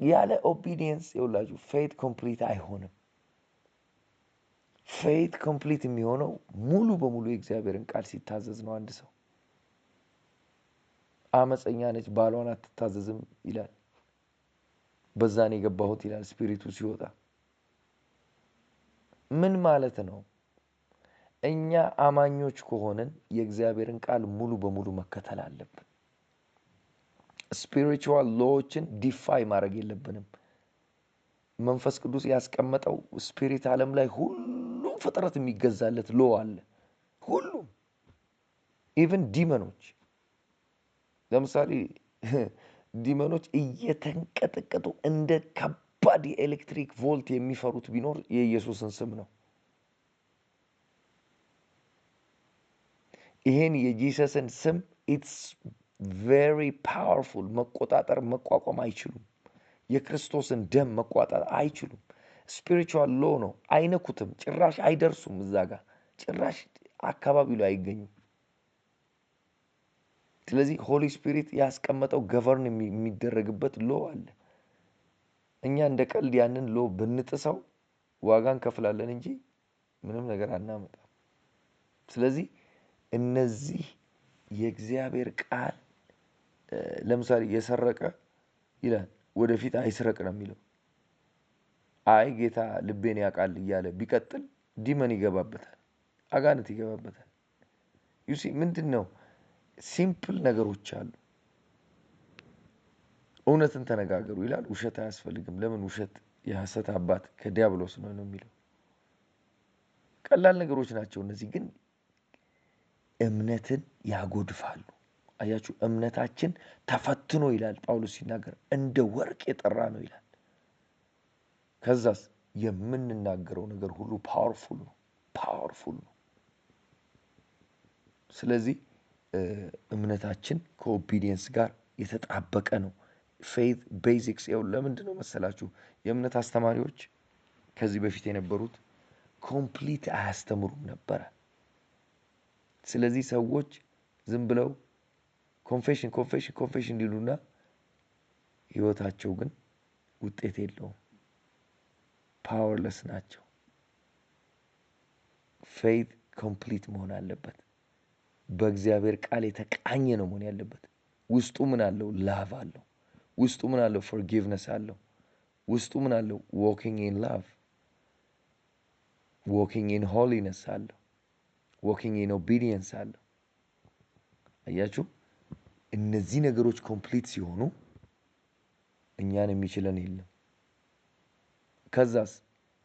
ያለ ኦቢዲየንስ ይውላችሁ ፌት ኮምፕሊት አይሆንም። ፌት ኮምፕሊት የሚሆነው ሙሉ በሙሉ የእግዚአብሔርን ቃል ሲታዘዝ ነው። አንድ ሰው አመፀኛ ነች ባሏን አትታዘዝም ይላል። በዛን የገባሁት ይላል ስፒሪቱ ሲወጣ። ምን ማለት ነው? እኛ አማኞች ከሆነን የእግዚአብሔርን ቃል ሙሉ በሙሉ መከተል አለብን። ስፒሪቹዋል ሎዎችን ዲፋይ ማድረግ የለብንም። መንፈስ ቅዱስ ያስቀመጠው ስፒሪት ዓለም ላይ ሁሉም ፍጥረት የሚገዛለት ሎ አለ። ሁሉም ኢቭን ዲመኖች፣ ለምሳሌ ዲመኖች እየተንቀጠቀጡ እንደ ከባድ የኤሌክትሪክ ቮልት የሚፈሩት ቢኖር የኢየሱስን ስም ነው። ይሄን የጂሰስን ስም ኢትስ ቬሪ ፓወርፉል። መቆጣጠር መቋቋም አይችሉም። የክርስቶስን ደም መቋጠር አይችሉም። ስፒሪቹዋል ሎ ነው። አይነኩትም፣ ጭራሽ አይደርሱም። እዛ ጋር ጭራሽ አካባቢው ላይ አይገኙም። ስለዚህ ሆሊ ስፒሪት ያስቀመጠው ገቨርን የሚደረግበት ሎ አለ። እኛ እንደ ቀልድ ያንን ሎ ብንጥሰው ዋጋ እንከፍላለን እንጂ ምንም ነገር አናመጣም። ስለዚህ እነዚህ የእግዚአብሔር ቃል ለምሳሌ የሰረቀ ይላል ወደፊት አይስረቅ ነው የሚለው። አይ ጌታ ልቤን ያውቃል እያለ ቢቀጥል ዲመን ይገባበታል፣ አጋንንት ይገባበታል። ዩሲ ምንድነው? ሲምፕል ነገሮች አሉ። እውነትን ተነጋገሩ ይላል። ውሸት አያስፈልግም። ለምን? ውሸት የሐሰት አባት ከዲያብሎስ ነው የሚለው። ቀላል ነገሮች ናቸው እነዚህ፣ ግን እምነትን ያጎድፋሉ። አያችሁ፣ እምነታችን ተፈትኖ ይላል ጳውሎስ ሲናገር እንደ ወርቅ የጠራ ነው ይላል። ከዛስ የምንናገረው ነገር ሁሉ ፓወርፉል ነው። ስለዚህ እምነታችን ከኦቢዲየንስ ጋር የተጣበቀ ነው። ፌት ቤዚክስ ይኸው ለምንድን ነው መሰላችሁ? የእምነት አስተማሪዎች ከዚህ በፊት የነበሩት ኮምፕሊት አያስተምሩም ነበረ። ስለዚህ ሰዎች ዝም ብለው ኮንፌሽን ሊሉና ህይወታቸው ግን ውጤት የለውም። ፓወርለስ ናቸው። ፌት ኮምፕሊት መሆን አለበት። በእግዚአብሔር ቃል የተቃኘ ነው መሆን ያለበት። ውስጡ ምን አለው? ላቭ አለው። ውስጡ ምን አለው? ፎርጊቭነስ አለው። ውስጡ ምን አለው? ዎኪንግ ኢን ላቭ፣ ዎኪንግ ኢን ሆሊነስ አለው። ዎኪንግ ኢን ኦቢዲየንስ አለው። አያችሁ፣ እነዚህ ነገሮች ኮምፕሊት ሲሆኑ እኛን የሚችለን የለም። ከዛስ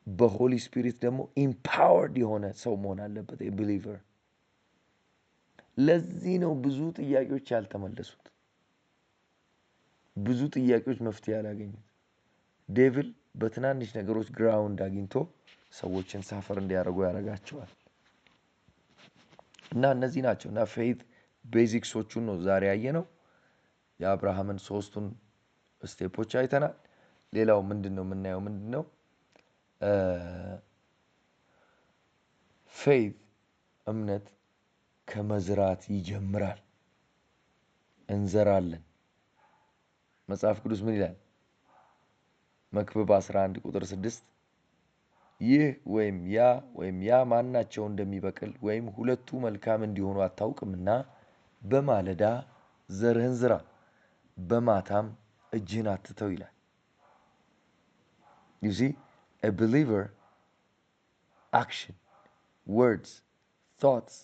በሆሊ ስፒሪት ደግሞ ኢምፓወርድ የሆነ ሰው መሆን አለበት የቢሊቨር። ለዚህ ነው ብዙ ጥያቄዎች ያልተመለሱት፣ ብዙ ጥያቄዎች መፍትሄ ያላገኙት። ዴቪል በትናንሽ ነገሮች ግራውንድ አግኝቶ ሰዎችን ሳፈር እንዲያደርጉ ያደርጋቸዋል። እና እነዚህ ናቸው። እና ፌት ቤዚክሶቹን ነው ዛሬ ያየነው። የአብርሃምን 3ቱን ስቴፖች አይተናል። ሌላው ምንድነው የምናየው? ምንድነው ፌት እምነት ከመዝራት ይጀምራል። እንዘራለን። መጽሐፍ ቅዱስ ምን ይላል? መክብብ 11 ቁጥር 6 ይህ ወይም ያ ማናቸው እንደሚበቅል ወይም ሁለቱ መልካም እንዲሆኑ አታውቅምና በማለዳ ዘርህን ዝራ፣ በማታም እጅህን አትተው ይላል። you see a believer action words thoughts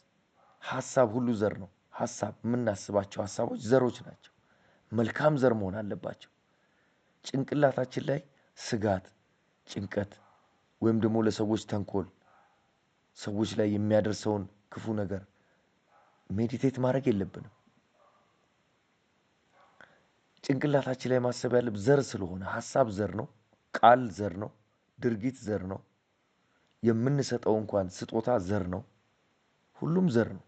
ሐሳብ ሁሉ ዘር ነው። ሐሳብ የምናስባቸው ሐሳቦች ዘሮች ናቸው። መልካም ዘር መሆን አለባቸው። ጭንቅላታችን ላይ ስጋት፣ ጭንቀት ወይም ደግሞ ለሰዎች ተንኮል፣ ሰዎች ላይ የሚያደርሰውን ክፉ ነገር ሜዲቴት ማድረግ የለብንም። ጭንቅላታችን ላይ ማሰብ ያለብን ዘር ስለሆነ ሐሳብ ዘር ነው፣ ቃል ዘር ነው፣ ድርጊት ዘር ነው፣ የምንሰጠው እንኳን ስጦታ ዘር ነው፣ ሁሉም ዘር ነው።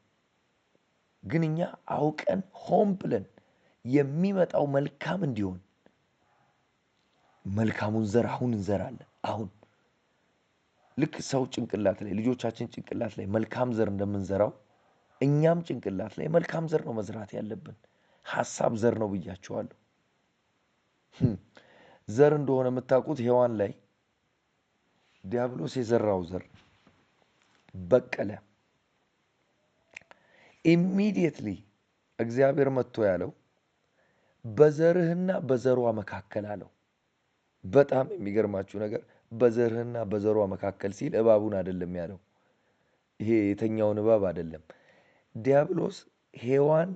ግን እኛ አውቀን ሆን ብለን የሚመጣው መልካም እንዲሆን መልካሙን ዘር አሁን እንዘራለን። አሁን ልክ ሰው ጭንቅላት ላይ ልጆቻችን ጭንቅላት ላይ መልካም ዘር እንደምንዘራው እኛም ጭንቅላት ላይ መልካም ዘር ነው መዝራት ያለብን። ሐሳብ ዘር ነው ብያቸዋለሁ። ዘር እንደሆነ የምታውቁት ሔዋን ላይ ዲያብሎስ የዘራው ዘር በቀለ። ኢሚዲየትሊ እግዚአብሔር መጥቶ ያለው በዘርህና በዘሯ መካከል አለው። በጣም የሚገርማችሁ ነገር በዘርህና በዘሯ መካከል ሲል እባቡን አይደለም ያለው። ይሄ የተኛውን እባብ አይደለም። ዲያብሎስ ሔዋን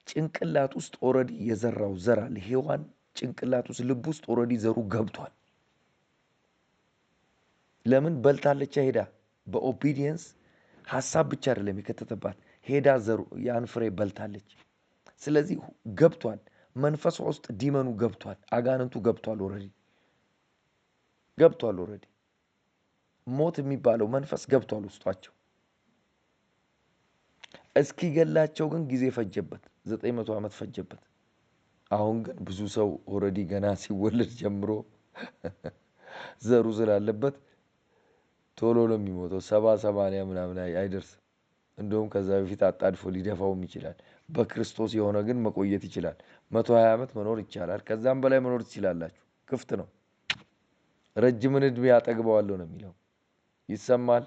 ጭንቅላት ውስጥ ኦልሬዲ የዘራው ዘር አለ። ሔዋን ጭንቅላት ውስጥ ልብ ውስጥ ኦልሬዲ ዘሩ ገብቷል። ለምን በልታለች? ሄዳ በኦቢዲየንስ ሐሳብ ብቻ አይደለም የከተተባት፣ ሄዳ ዘሩ ያን ፍሬ በልታለች። ስለዚህ ገብቷል። መንፈሷ ውስጥ ዲመኑ ገብቷል። አጋንንቱ ገብቷል። ኦልሬዲ ሞት የሚባለው መንፈስ ገብቷል ውስጧቸው። እስኪገላቸው ግን ጊዜ ፈጀበት። 900 ዓመት ፈጀበት። አሁን ግን ብዙ ሰው ኦልሬዲ ገና ሲወለድ ጀምሮ ዘሩ ስላለበት ቶሎ ነው የሚሞተው። 70-80 ምናምን አይደርስም። እንደውም ከዛ በፊት አጣድፎ ሊደፋውም ይችላል። በክርስቶስ የሆነ ግን መቆየት ይችላል። 120 ዓመት መኖር ይቻላል። ከዛም በላይ መኖር ትችላላችሁ። ክፍት ነው። ረጅምን ዕድሜ አጠግበዋለሁ ነው የሚለው። ይሰማል።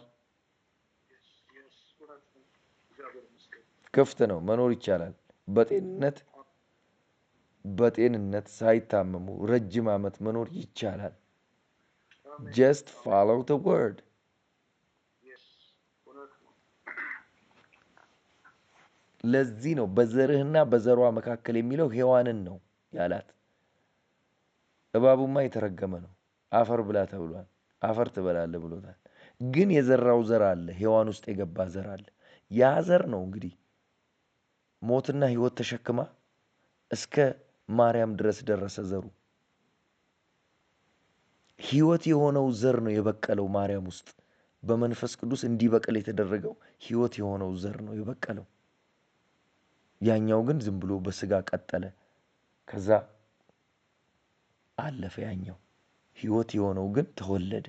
ክፍት ነው። መኖር ይቻላል። በጤንነት ሳይታመሙ ረጅም ዓመት መኖር ይቻላል። just follow the word። ለዚህ ነው በዘርህና በዘሯ መካከል የሚለው ሔዋንን ነው ያላት። እባቡማ የተረገመ ነው። አፈር ብላ ተብሏል። አፈር ትበላለህ ብሎታል። ግን የዘራው ዘር አለ። ሔዋን ውስጥ የገባ ዘር አለ። ያ ዘር ነው እንግዲህ ሞትና ሕይወት ተሸክማ እስከ ማርያም ድረስ ደረሰ ዘሩ። ሕይወት የሆነው ዘር ነው የበቀለው ማርያም ውስጥ። በመንፈስ ቅዱስ እንዲበቅል የተደረገው ሕይወት የሆነው ዘር ነው የበቀለው። ያኛው ግን ዝም ብሎ በስጋ ቀጠለ። ከዛ አለፈ ያኛው። ሕይወት የሆነው ግን ተወለደ።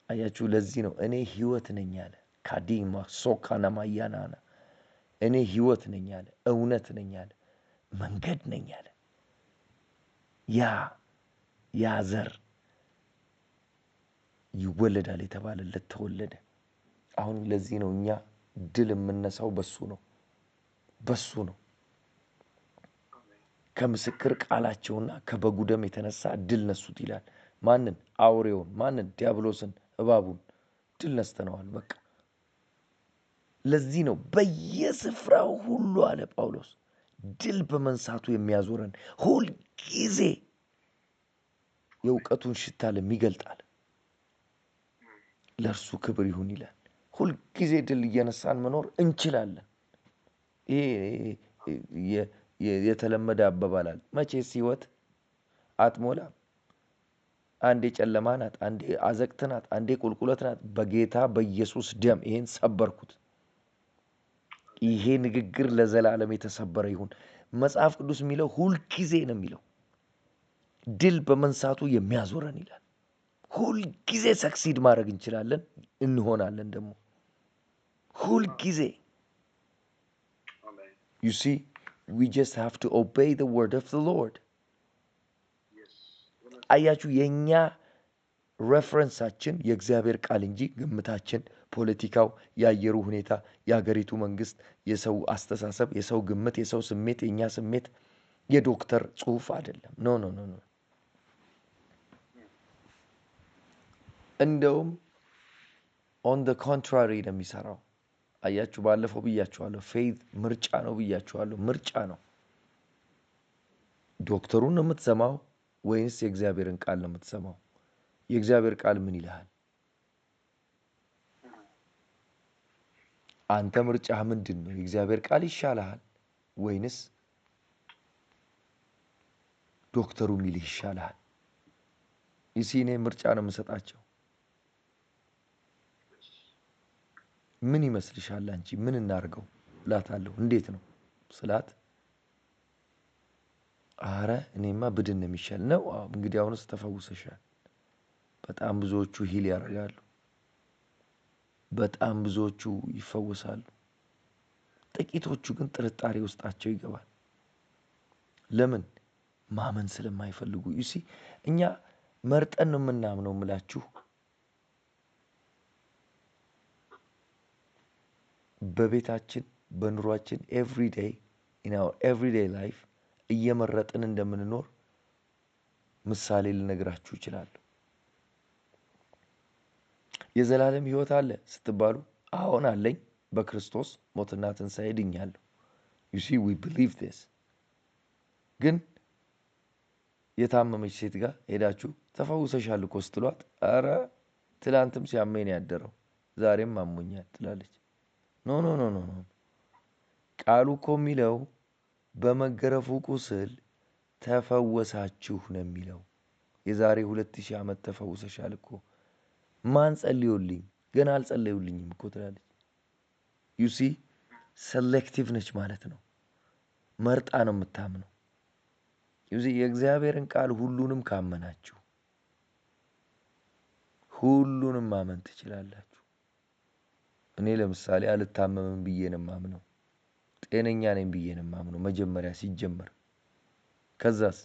አያችሁ፣ ለዚህ ነው እኔ ሕይወት ነኝ አለ። ካዲማ ሶካና ማያናና እኔ ሕይወት ነኝ አለ። እውነት ነኝ አለ። መንገድ ነኝ አለ። ያ ዘር ይወለዳል የተባለለት ተወለደ። አሁን ለዚህ ነው እኛ ድል የምነሳው በሱ ነው። ከምስክር ቃላቸውና ከበጉ ደም የተነሳ ድል ነሱት ይላል። ማንን? አውሬውን። ማንን? ዲያብሎስን፣ እባቡን ድል ነስተነዋል። በቃ ለዚህ ነው በየስፍራው ሁሉ አለ ጳውሎስ ድል በመንሳቱ የሚያዞረን ሁልጊዜ የእውቀቱን ሽታ ለሚገልጣል ለእርሱ ክብር ይሁን ይላል። ሁልጊዜ ድል እየነሳን መኖር እንችላለን። ይሄ የተለመደ አባባላል። መቼስ ሕይወት አትሞላም። አንዴ ጨለማ ናት፣ አንዴ አዘቅት ናት፣ አንዴ ቁልቁለት ናት። በጌታ በኢየሱስ ደም ይሄን ሰበርኩት። ይሄ ንግግር ለዘላለም የተሰበረ ይሁን። መጽሐፍ ቅዱስ የሚለው ሁልጊዜ ነው የሚለው ድል በመንሳቱ የሚያዞረን ይላል። ሁልጊዜ ሰክሲድ ማድረግ እንችላለን፣ እንሆናለን ደግሞ ሁልጊዜ። you see we just have to obey the word of the Lord። አያችሁ፣ የኛ ሬፈረንሳችን የእግዚአብሔር ቃል እንጂ ግምታችን፣ ፖለቲካው፣ የአየሩ ሁኔታ፣ የሀገሪቱ መንግስት፣ የሰው አስተሳሰብ፣ የሰው ግምት፣ የሰው ስሜት፣ የኛ ስሜት፣ የዶክተር ጽሁፍ አይደለም። ኖ ኖ ኖ ኖ። እንደውም ኦን ደ ኮንትራሪ ነው የሚሰራው። አያችሁ፣ ባለፈው ብያችኋለሁ። ፌዝ ምርጫ ነው ብያችኋለሁ። ምርጫ ነው። ዶክተሩን ነው የምትሰማው ወይንስ የእግዚአብሔርን ቃል ነው የምትሰማው? የእግዚአብሔር ቃል ምን ይልሃል? አንተ ምርጫህ ምንድን ነው? የእግዚአብሔር ቃል ይሻልሃል ወይንስ ዶክተሩ የሚልህ ይሻልሃል። እኔ ምርጫ ነው የምሰጣቸው። ምን ይመስልሻል አንቺ? ምን እናርገው እላታለሁ። እንዴት ነው ስላት፣ አረ እኔማ ብድን ነው የሚሻል ነው። እንግዲህ አሁንስ ተፈውሰሻል። በጣም ብዙዎቹ ሂል ያደርጋሉ። በጣም ብዙዎቹ ይፈወሳሉ። ጥቂቶቹ ግን ጥርጣሬ ውስጣቸው ይገባል። ለምን? ማመን ስለማይፈልጉ። እኛ መርጠን ነው የምናምነው ምላችሁ። በቤታችን በኑሯችን ኤቭሪዴይ ኢን አወር ኤቭሪዴይ ላይፍ እየመረጥን እንደምንኖር ምሳሌ ልነግራችሁ እችላለሁ። የዘላለም ሕይወት አለ ስትባሉ፣ አዎን አለኝ፣ በክርስቶስ ሞትና ትንሣኤ ድኛለሁ። we believe this። ግን የታመመች ሴት ጋር ሄዳችሁ ተፈውሰሻል እኮ ስትሏት፣ አረ ትላንትም ሲያመኝ ነው ያደረው ዛሬም አሞኛል ትላለች። ኖ ኖ ኖ ኖ ኖ። ቃሉ እኮ የሚለው በመገረፉ ቁስል ተፈወሳችሁ ነው የሚለው። የዛሬ 2000 ዓመት ተፈውሰሻል እኮ። ማን ጸልዮልኝ? ገና አልጸለዩልኝም እኮ ትላለች። ሴሌክቲቭ ነች ማለት ነው። መርጣ ነው የምታምነው። የእግዚአብሔርን ቃል ሁሉንም ካመናችሁ ሁሉንም ማመን ትችላላችሁ። እኔ ለምሳሌ አልታመምም ብዬ ነው የማምነው። ጤነኛ ነኝ ብዬ ነው የማምነው መጀመሪያ ሲጀመር። ከዛስ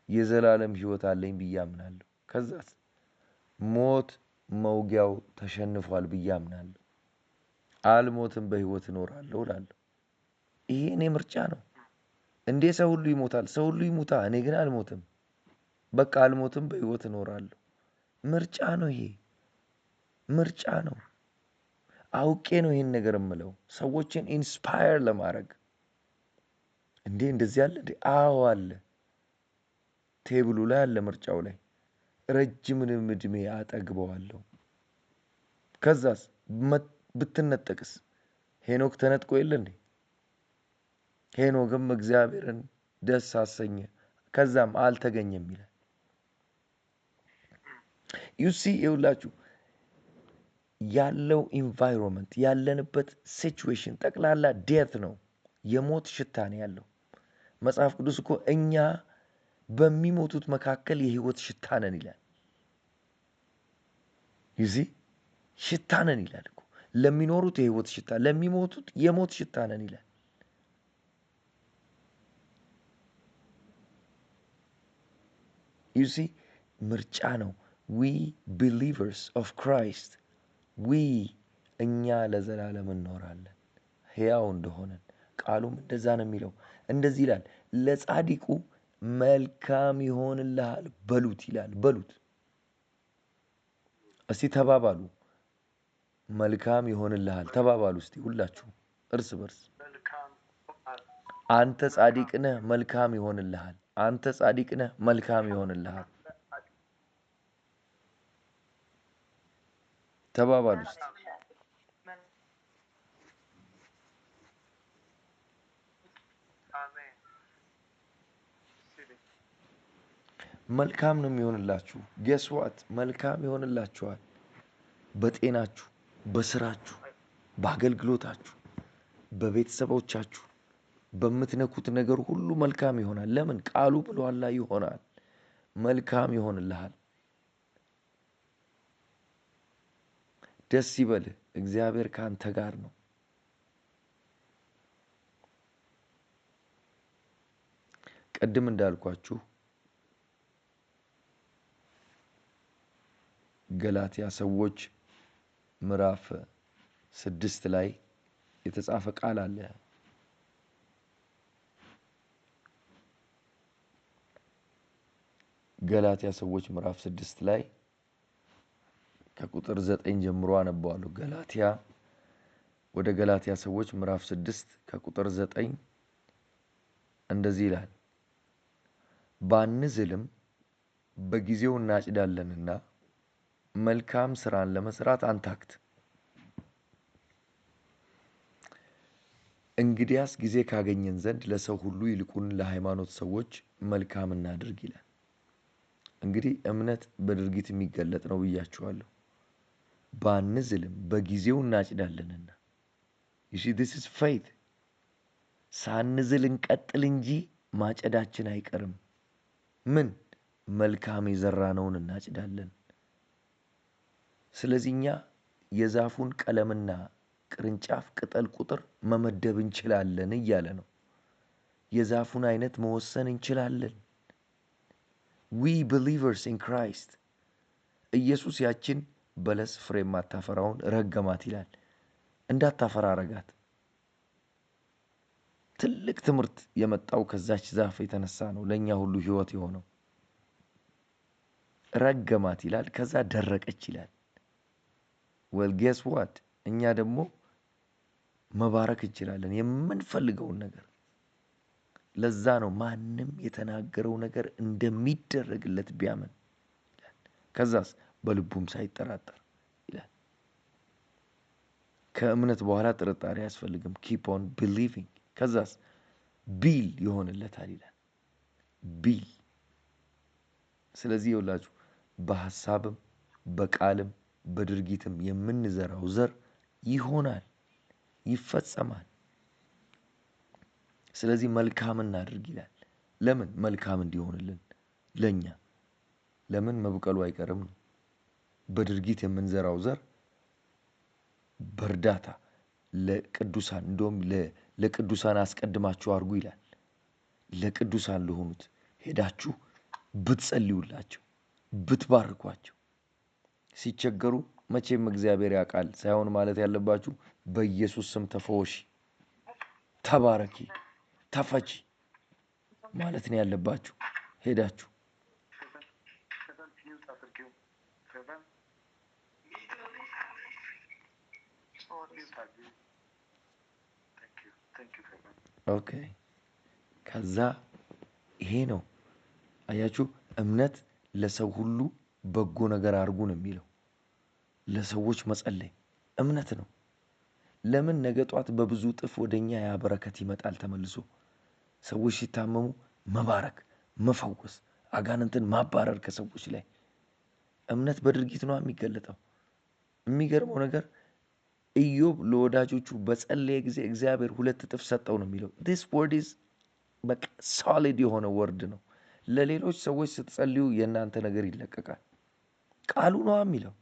የዘላለም ሕይወት አለኝ ብዬ አምናለሁ። ከዛስ ሞት መውጊያው ተሸንፏል ብዬ አምናለሁ። አልሞትም በሕይወት እኖራለሁ እላለሁ። ይሄ እኔ ምርጫ ነው። እንዴ ሰው ሁሉ ይሞታል። ሰው ሁሉ ይሙታ፣ እኔ ግን አልሞትም። በቃ አልሞትም በሕይወት እኖራለሁ። ምርጫ ነው። ይሄ ምርጫ ነው። አውቄ ነው ይሄን ነገር የምለው ሰዎችን ኢንስፓየር ለማድረግ። እንዴ እንደዚህ አለ እንዴ? አዎ አለ። ቴብሉ ላይ አለ፣ ምርጫው ላይ። ረጅምንም እድሜ አጠግበዋለሁ። ከዛስ ብትነጠቅስ? ሄኖክ ተነጥቆ የለ እንዴ? ሄኖክም እግዚአብሔርን ደስ አሰኘ፣ ከዛም አልተገኘም ይላል። ይውላችሁ ያለው ኢንቫይሮንመንት ያለንበት ሲቹዌሽን ጠቅላላ ዴት ነው፣ የሞት ሽታ ነው ያለው። መጽሐፍ ቅዱስ እኮ እኛ በሚሞቱት መካከል የህይወት ሽታ ነን ይላል። ሽታ ነን ይላል እኮ። ለሚኖሩት የህይወት ሽታ፣ ለሚሞቱት የሞት ሽታ ነን ይላል። ምርጫ ነው። ዊ ቢሊቨርስ ኦፍ ክራይስት እኛ ለዘላለም እንኖራለን ሕያው እንደሆነን። ቃሉም እንደዛ ነው የሚለው። እንደዚህ ይላል፣ ለጻድቁ መልካም ይሆንልሃል በሉት ይላል። በሉት እስቲ ተባባሉ። መልካም ይሆንልሃል ተባባሉ እስቲ ሁላችሁ እርስ በርስ። አንተ ጻድቅ ነህ መልካም ይሆንልሃል። አንተ ጻድቅ ነህ መልካም ይሆንልሃል ተባባሉ እስቲ። መልካም ነው የሚሆንላችሁ። ጌስ ዋት መልካም ይሆንላችኋል። በጤናችሁ፣ በስራችሁ፣ በአገልግሎታችሁ፣ በቤተሰቦቻችሁ፣ በምትነኩት ነገር ሁሉ መልካም ይሆናል። ለምን? ቃሉ ብሏላ ይሆናል። መልካም ይሆንልሃል። ደስ ይበልህ፣ እግዚአብሔር ካንተ ጋር ነው። ቅድም እንዳልኳችሁ ገላትያ ሰዎች ምዕራፍ 6 ላይ የተጻፈ ቃል አለ። ገላትያ ሰዎች ምዕራፍ 6 ላይ ከቁጥር 9 ጀምሮ አነባዋለሁ። ወደ ገላትያ ሰዎች ምዕራፍ 6 ከቁጥር 9 እንደዚህ ይላል፣ ባንዝልም በጊዜው እናጭዳለንና መልካም ስራን ለመስራት አንታክት። እንግዲያስ ጊዜ ካገኘን ዘንድ ለሰው ሁሉ ይልቁን ለሃይማኖት ሰዎች መልካም እናድርግ ይላል። እንግዲህ እምነት በድርጊት የሚገለጥ ነው ብያችኋለሁ። ባንዝልም በጊዜው እናጭዳለንና you see this is faith ሳንዝል እንቀጥል እንጂ ማጨዳችን አይቀርም። ምን መልካም የዘራነውን እናጭዳለን። ስለዚህ እኛ የዛፉን ቀለምና ቅርንጫፍ ቅጠል ቁጥር መመደብ እንችላለን እያለ ነው። የዛፉን አይነት መወሰን እንችላለን። we believers in Christ ኢየሱስ ያችን በለስ ፍሬ የማታፈራውን ረገማት ይላል። እንዳታፈራ አረጋት። ትልቅ ትምህርት የመጣው ከዛች ዛፍ የተነሳ ነው ለኛ ሁሉ ህይወት የሆነው። ረገማት ይላል፣ ከዛ ደረቀች ይላል። well guess what እኛ ደግሞ መባረክ እንችላለን የምንፈልገውን ነገር። ለዛ ነው ማንም የተናገረው ነገር እንደሚደረግለት ቢያምን ይላል። ከዛስ በልቡም ሳይጠራጠር ይላል። ከእምነት በኋላ ጥርጣሬ አያስፈልግም። keep on believing ከዛስ ቢል ይሆንለታል ይላል። ቢል ስለዚህ ይኸውላችሁ በሐሳብም በቃልም በድርጊትም የምንዘራው ዘር ይሆናል፣ ይፈጸማል። ስለዚህ መልካም እናድርግ ይላል። ለምን መልካም እንዲሆንልን ለኛ። ለምን መብቀሉ አይቀርም ነው። በድርጊት የምንዘራው ዘር በእርዳታ ለቅዱሳን እንደውም ለቅዱሳን አስቀድማችሁ አድርጉ ይላል። ለቅዱሳን ለሆኑት ሄዳችሁ ብትጸልዩላቸው፣ ብትባርኳቸው፣ ሲቸገሩ መቼም እግዚአብሔር ያውቃል ሳይሆን ማለት ያለባችሁ በኢየሱስ ስም ተፈወሺ፣ ተባረኪ፣ ተፈቺ ማለት ነው ያለባችሁ። ሄዳችሁ ኦኬ። ከዛ ይሄ ነው አያችሁ፣ እምነት ለሰው ሁሉ በጎ ነገር አድርጉ ነው የሚለው። ለሰዎች መጸለይ እምነት ነው። ለምን ነገ ጧት በብዙ ጥፍ ወደኛ ያ በረከት ይመጣል ተመልሶ። ሰዎች ሲታመሙ መባረክ፣ መፈወስ፣ አጋንንትን ማባረር ከሰዎች ላይ እምነት በድርጊት ነው የሚገለጠው። የሚገርመው ነገር ኢዮብ ለወዳጆቹ በጸለየ ጊዜ እግዚአብሔር 2 እጥፍ ሰጠው ነው የሚለው። this word is በቃ solid የሆነ ወርድ ነው። ለሌሎች ሰዎች ስትጸልዩ የእናንተ ነገር ይለቀቃል። ቃሉ ነው የሚለው፣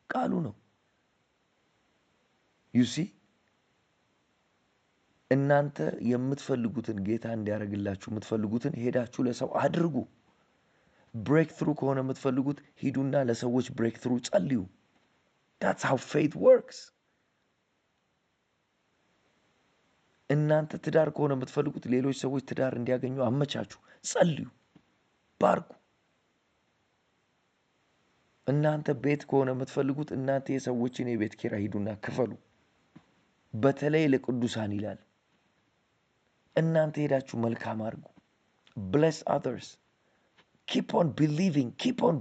ቃሉ ነው። you see እናንተ የምትፈልጉትን ጌታ እንዲያደርግላችሁ የምትፈልጉትን ሄዳችሁ ለሰው አድርጉ። ብሬክ ትሩ ከሆነ የምትፈልጉት ሂዱና ለሰዎች ብሬክ ትሩ ጸልዩ። that's how faith works። እናንተ ትዳር ከሆነ የምትፈልጉት ሌሎች ሰዎች ትዳር እንዲያገኙ አመቻቹ፣ ጸልዩ፣ ባርኩ። እናንተ ቤት ከሆነ የምትፈልጉት እናንተ የሰዎችን የቤት ኪራይ ሂዱና ክፈሉ። በተለይ ለቅዱሳን ይላል። እናንተ ሄዳችሁ መልካም አድርጉ። bless others keep on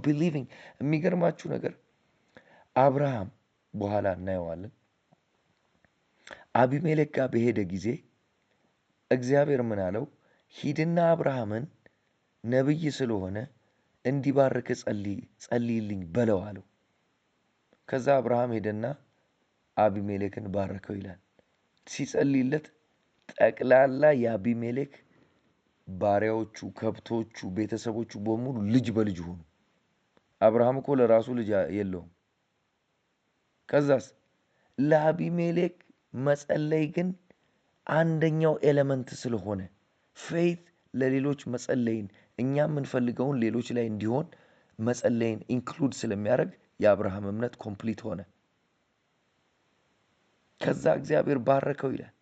believing የሚገርማችሁ ነገር አብርሃም በኋላ እናየዋለን። አቢሜሌክ ጋር በሄደ ጊዜ እግዚአብሔር ምን አለው? ሂድና አብርሃምን ነብይ ስለሆነ እንዲባርክ ጸልይልኝ በለው አለው። ከዛ አብርሃም ሄደና አቢሜሌክን ባረከው ይላል። ሲጸልይለት ጠቅላላ የአቢሜሌክ ባሪያዎቹ፣ ከብቶቹ፣ ቤተሰቦቹ በሙሉ ልጅ በልጅ ሆኑ። አብርሃም እኮ ለራሱ ልጅ የለውም። ከዛስ ለአቢሜሌክ መጸለይ ግን አንደኛው ኤሌመንት ስለሆነ ፌት ለሌሎች መጸለይን እኛ የምንፈልገውን ሌሎች ላይ እንዲሆን መጸለይን ኢንክሉድ ስለሚያደርግ የአብርሃም እምነት ኮምፕሊት ሆነ። ከዛ እግዚአብሔር ባረከው ይላል።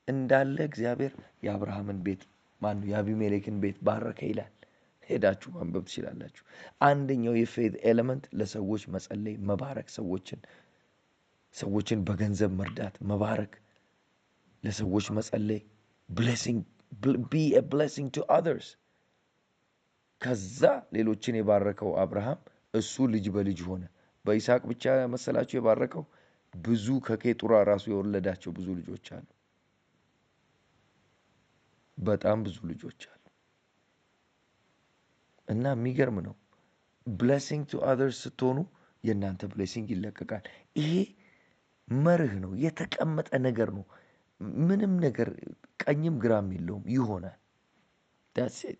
እንዳለ እግዚአብሔር የአብርሃምን ቤት የአቢሜሌክን ቤት ባረከ ይላል። ሄዳችሁ ማንበብ ትችላላችሁ። አንደኛው የፌት ኤሌመንት ለሰዎች መጸለይ፣ መባረክ፣ ሰዎችን በገንዘብ መርዳት፣ መባረክ፣ ለሰዎች መጸለይ፣ be a blessing to others። ከዛ ሌሎችን የባረከው አብርሃም እሱ ልጅ በልጅ ሆነ። በይስሐቅ ብቻ መሰላችሁ የባረከው? ብዙ ከኬጡራ ራሱ የወለዳቸው ብዙ ልጆች አሉ። በጣም ብዙ ልጆች አሉ እና የሚገርም ነው። ብሌሲንግ ቱ አዘርስ ስትሆኑ የእናንተ ብሌሲንግ ይለቀቃል። ይሄ መርህ ነው፣ የተቀመጠ ነገር ነው። ምንም ነገር ቀኝም ግራም የለውም፣ ይሆናል። ዳትስ ኢት።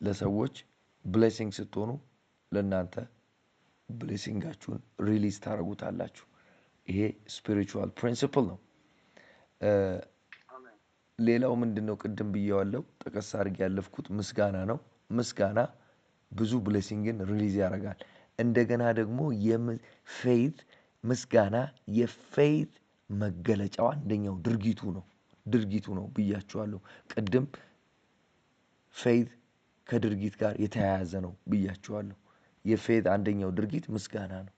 ለሰዎች ብሌሲንግ ስትሆኑ ለእናንተ ብሌሲንጋችሁን ሪሊዝ ታደርጉታላችሁ። ይሄ ስፒሪቹዋል ፕሪንሲፕል ነው። ሌላው ምንድን ነው? ቅድም ብዬዋለሁ፣ ጠቀስ አድርጌ ያለፍኩት ምስጋና ነው። ምስጋና ብዙ ብሌሲንግን ሪሊዝ ያደርጋል። እንደገና ደግሞ ፌይት ምስጋና የፌይት መገለጫው አንደኛው ድርጊቱ ነው ብያችኋለሁ። ቅድም ፌይት ከድርጊት ጋር የተያያዘ ነው ብያችኋለሁ። የፌይት አንደኛው ድርጊት ምስጋና ነው።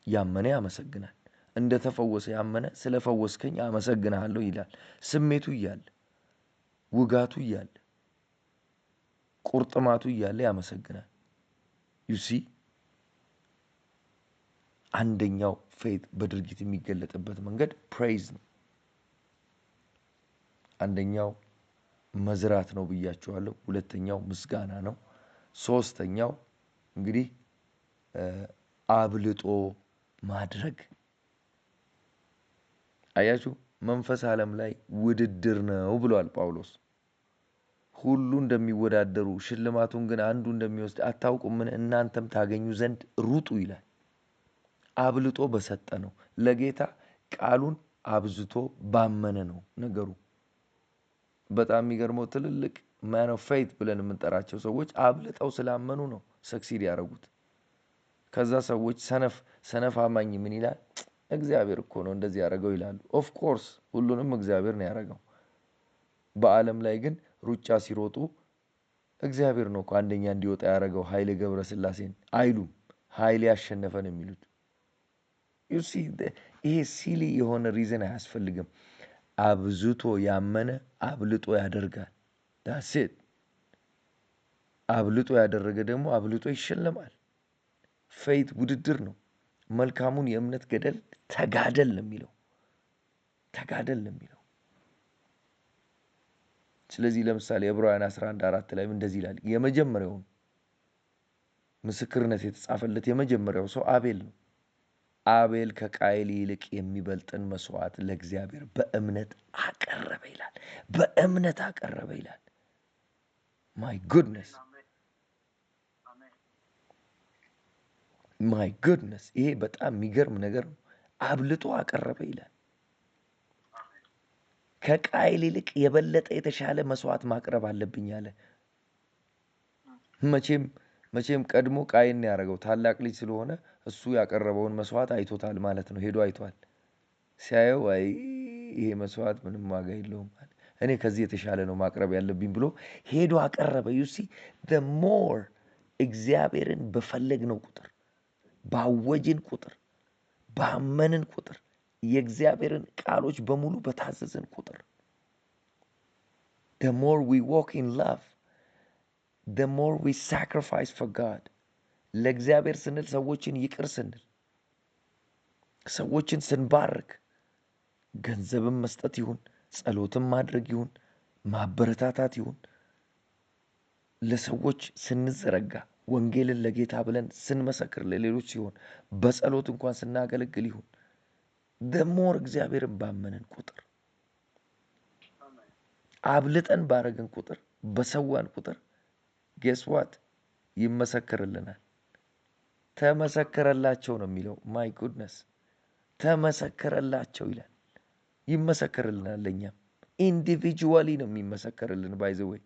ያመነ ያመሰግናል። እንደተፈወሰ ያመነ ስለፈወስከኝ አመሰግናለሁ ይላል። ስሜቱ እያለ፣ ውጋቱ እያለ፣ ቁርጥማቱ እያለ ያመሰግናል። ዩሲ አንደኛው ፌት በድርጊት የሚገለጥበት መንገድ ፕሬይዝ ነው። አንደኛው መዝራት ነው ብያችኋለሁ። ሁለተኛው ምስጋና ነው። ሶስተኛው እንግዲህ አብልጦ ማድረግ። አያችሁ፣ መንፈስ ዓለም ላይ ውድድር ነው ብሏል ጳውሎስ። ሁሉ እንደሚወዳደሩ ሽልማቱን ግን አንዱ እንደሚወስድ አታውቁምን? እናንተም ታገኙ ዘንድ ሩጡ ይላል። አብልጦ በሰጠ ነው። ለጌታ ቃሉን አብዝቶ ባመነ ነው ነገሩ። በጣም የሚገርመው ትልልቅ ማን ኦፍ ፌት ብለን የምንጠራቸው ሰዎች አብልጠው ስላመኑ ነው ሰክሲድ ያደረጉት። ከዛ ሰዎች ሰነፍ አማኝ ምን ይላል? እግዚአብሔር እኮ ነው እንደዚህ ያደረገው ይላሉ። ኦፍ ኮርስ ሁሉንም እግዚአብሔር ነው ያደረገው። በዓለም ላይ ግን ሩጫ ሲሮጡ እግዚአብሔር ነው እኮ አንደኛ እንዲወጣ ያደረገው ኃይሌ ገብረስላሴን አይሉም። ኃይሌ ያሸነፈን የሚሉት ይሄ ሲሊ የሆነ ሪዝን አያስፈልግም። አብዝቶ ያመነ አብልጦ ያደርጋል። ዳሴት አብልጦ ያደረገ ደግሞ አብልጦ ይሸለማል። ፌት ውድድር ነው። መልካሙን የእምነት ገደል ተጋደል ነው የሚለው። ስለዚህ ለምሳሌ ዕብራውያን 11:4 ላይ እንደዚህ ይላል። የመጀመሪያውን ምስክርነት የተጻፈለት የመጀመሪያው ሰው አቤል ነው። አቤል ከቃየል ይልቅ የሚበልጥን መስዋዕት ለእግዚአብሔር በእምነት አቀረበ ይላል። ማይ ጉድነስ ይሄ በጣም የሚገርም ነገር ነው። አብልጦ አቀረበ ይላል። ከቃየል ይልቅ የበለጠ የተሻለ መስዋዕት ማቅረብ አለብኝ አለ። መቼም ቀድሞ ቃየን ያደረገው ታላቅ ልጅ ስለሆነ እሱ ያቀረበውን መስዋዕት አይቶታል ማለት ነው። ሄዶ አይቷል። ሲያየው አይ ይሄ መስዋዕት ምንም ዋጋ የለውም፣ እኔ ከዚህ የተሻለ ነው ማቅረብ ያለብኝ ብሎ ሄዶ አቀረበ። ዩሲ the more እግዚአብሔርን በፈለግነው ቁጥር፣ ባወጅን ቁጥር፣ ባመንን ቁጥር፣ የእግዚአብሔርን ቃሎች በሙሉ በታዘዝን ቁጥር the more we walk in love, the more we sacrifice for God. ለእግዚአብሔር ስንል ሰዎችን ይቅር ስንል፣ ሰዎችን ስንባርክ፣ ገንዘብን መስጠት ይሁን፣ ጸሎትን ማድረግ ይሁን፣ ማበረታታት ይሁን፣ ለሰዎች ስንዘረጋ፣ ወንጌልን ለጌታ ብለን ስንመሰክር ለሌሎች ሲሆን፣ በጸሎት እንኳን ስናገለግል ይሁን፣ the more እግዚአብሔርን ባመንን ቁጥር፣ አብልጠን ባረግን ቁጥር፣ በሰዋን ቁጥር ጌስ ዋት ይመሰክርልናል። ተመሰከረላቸው ነው የሚለው። ማይ ጉድነስ ተመሰከረላቸው ይላል። ይመሰክርልናል። ለእኛም ኢንዲቪጁዋሊ ነው የሚመሰከርልን። ባይ ዘ ወይ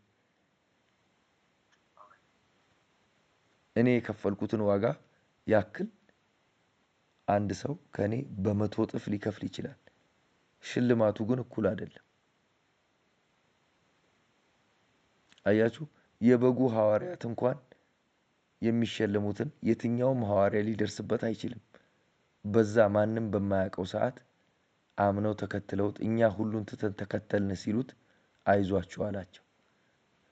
እኔ የከፈልኩትን ዋጋ ያክል አንድ ሰው ከኔ በመቶ እጥፍ ሊከፍል ይችላል። ሽልማቱ ግን እኩል አይደለም። አያችሁ፣ የበጉ ሐዋርያት እንኳን የሚሸለሙትን የትኛውም ሐዋርያ ሊደርስበት አይችልም። በዛ ማንም በማያውቀው ሰዓት አምነው ተከትለውት እኛ ሁሉን ትተን ተከተልን ሲሉት አይዟችሁ አላቸው።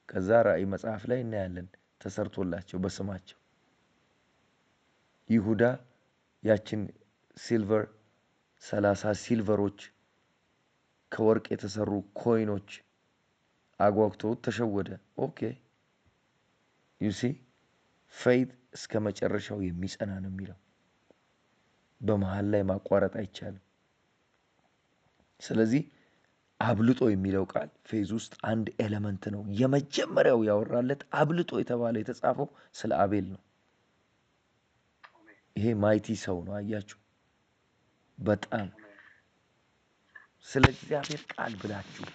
ከዛ ራእይ መጽሐፍ ላይ እናያለን ተሰርቶላቸው በስማቸው ይሁዳ ያችን ሲልቨር 30 ሲልቨሮች ከወርቅ የተሰሩ ኮይኖች አጓግተውት ተሸወደ። ኦኬ ዩ ሲ ፌይት እስከ መጨረሻው የሚጸና ነው የሚለው። በመሃል ላይ ማቋረጥ አይቻልም። ስለዚህ አብልጦ የሚለው ቃል ፌዝ ውስጥ አንድ ኤሌመንት ነው። የመጀመሪያው ያወራለት አብልጦ የተባለ የተጻፈው ስለ አቤል ነው። ይሄ ማይቲ ሰው ነው። አያችሁ፣ በጣም ስለ እግዚአብሔር ቃል ብላችሁ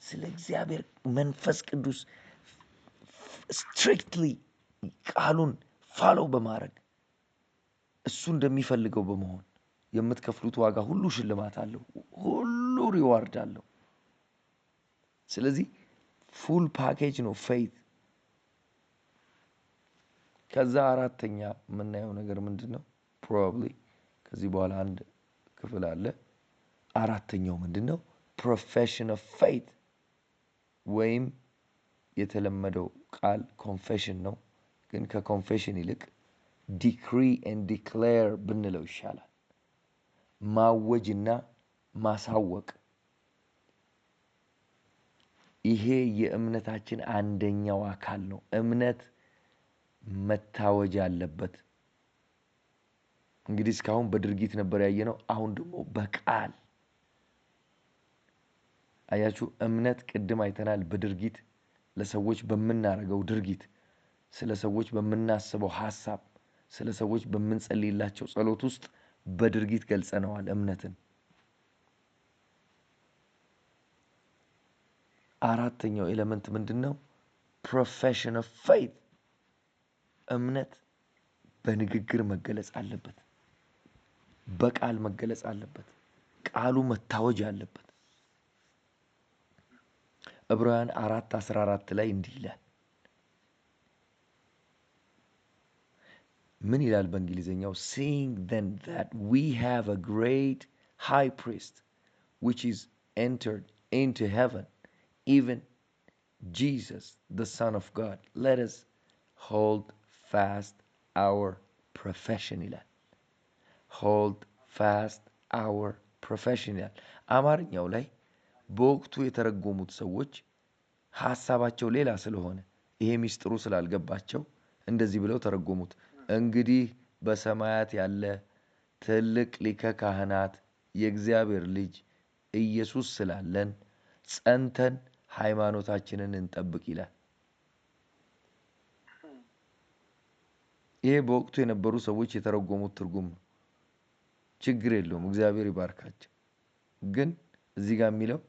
ስለ እግዚአብሔር መንፈስ ቅዱስ ስትሪክትሊ ቃሉን ፋሎ በማድረግ እሱ እንደሚፈልገው በመሆን የምትከፍሉት ዋጋ ሁሉ ሽልማት አለው፣ ሁሉ ሪዋርድ አለው። ስለዚህ ፉል ፓኬጅ ነው ፌይት። ከዛ አራተኛ የምናየው ነገር ምንድን ነው? ፕሮባብሊ ከዚህ በኋላ አንድ ክፍል አለ። አራተኛው ምንድን ነው? ፕሮፌሽን ኦፍ ፌይት ወይም የተለመደው ቃል ኮንፌሽን ነው። ግን ከኮንፌሽን ይልቅ ዲክሪ ኤንድ ዲክሌር ብንለው ይሻላል። ማወጅና ማሳወቅ። ይሄ የእምነታችን አንደኛው አካል ነው። እምነት መታወጅ አለበት። እንግዲህ እስካሁን በድርጊት ነበር ያየነው፣ አሁን ደግሞ በቃል አያችሁ። እምነት ቅድም አይተናል። በድርጊት ለሰዎች በምናደርገው ድርጊት፣ ስለ ሰዎች በምናስበው ሐሳብ፣ ስለ ሰዎች በምንጸልይላቸው ጸሎት ውስጥ በድርጊት ገልጸነዋል እምነትን። አራተኛው ኤሌመንት ምንድን ነው? ፕሮፌሽን ኦፍ ፌይት። እምነት በንግግር መገለጽ አለበት፣ በቃል መገለጽ አለበት፣ ቃሉ መታወጅ አለበት። ዕብራውያን 4:14 ላይ እንዲህ ይላል። ምን ይላል በእንግሊዝኛው? seeing then that we have a great high priest which is entered into heaven, even Jesus the Son of God, let us hold fast our profession ይላል። hold fast our profession ይላል። አማርኛው ላይ በወቅቱ የተረጎሙት ሰዎች ሐሳባቸው ሌላ ስለሆነ ይሄ ሚስጥሩ ስላልገባቸው እንደዚህ ብለው ተረጎሙት። እንግዲህ በሰማያት ያለ ትልቅ ሊቀ ካህናት የእግዚአብሔር ልጅ ኢየሱስ ስላለን ጸንተን ሃይማኖታችንን እንጠብቅ ይላል። ይሄ በወቅቱ የነበሩ ሰዎች የተረጎሙት ትርጉም ነው። ችግር የለውም፣ እግዚአብሔር ይባርካቸው። ግን እዚህ ጋር የሚለው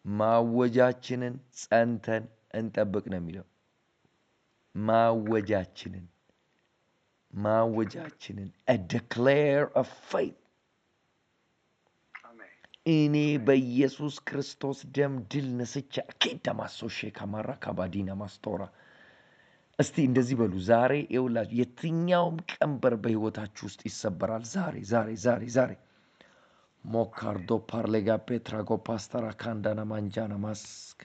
ማወጃችንን ጸንተን እንጠብቅ ነው የሚለው። ማወጃችንን a declare of faith። እኔ በኢየሱስ ክርስቶስ ደም ድል ነስቼ ኬዳ ማሶሼ ካማራ ካባዲና ማስቶራ። እስቲ እንደዚህ በሉ። ዛሬ ይውላችሁ የትኛውም ቀንበር በህይወታችሁ ውስጥ ይሰበራል። ዛሬ ሞካርዶ ፓርሌጋ ፔትራጎ ፓስተራ ካንዳና ማንጃና ማስክ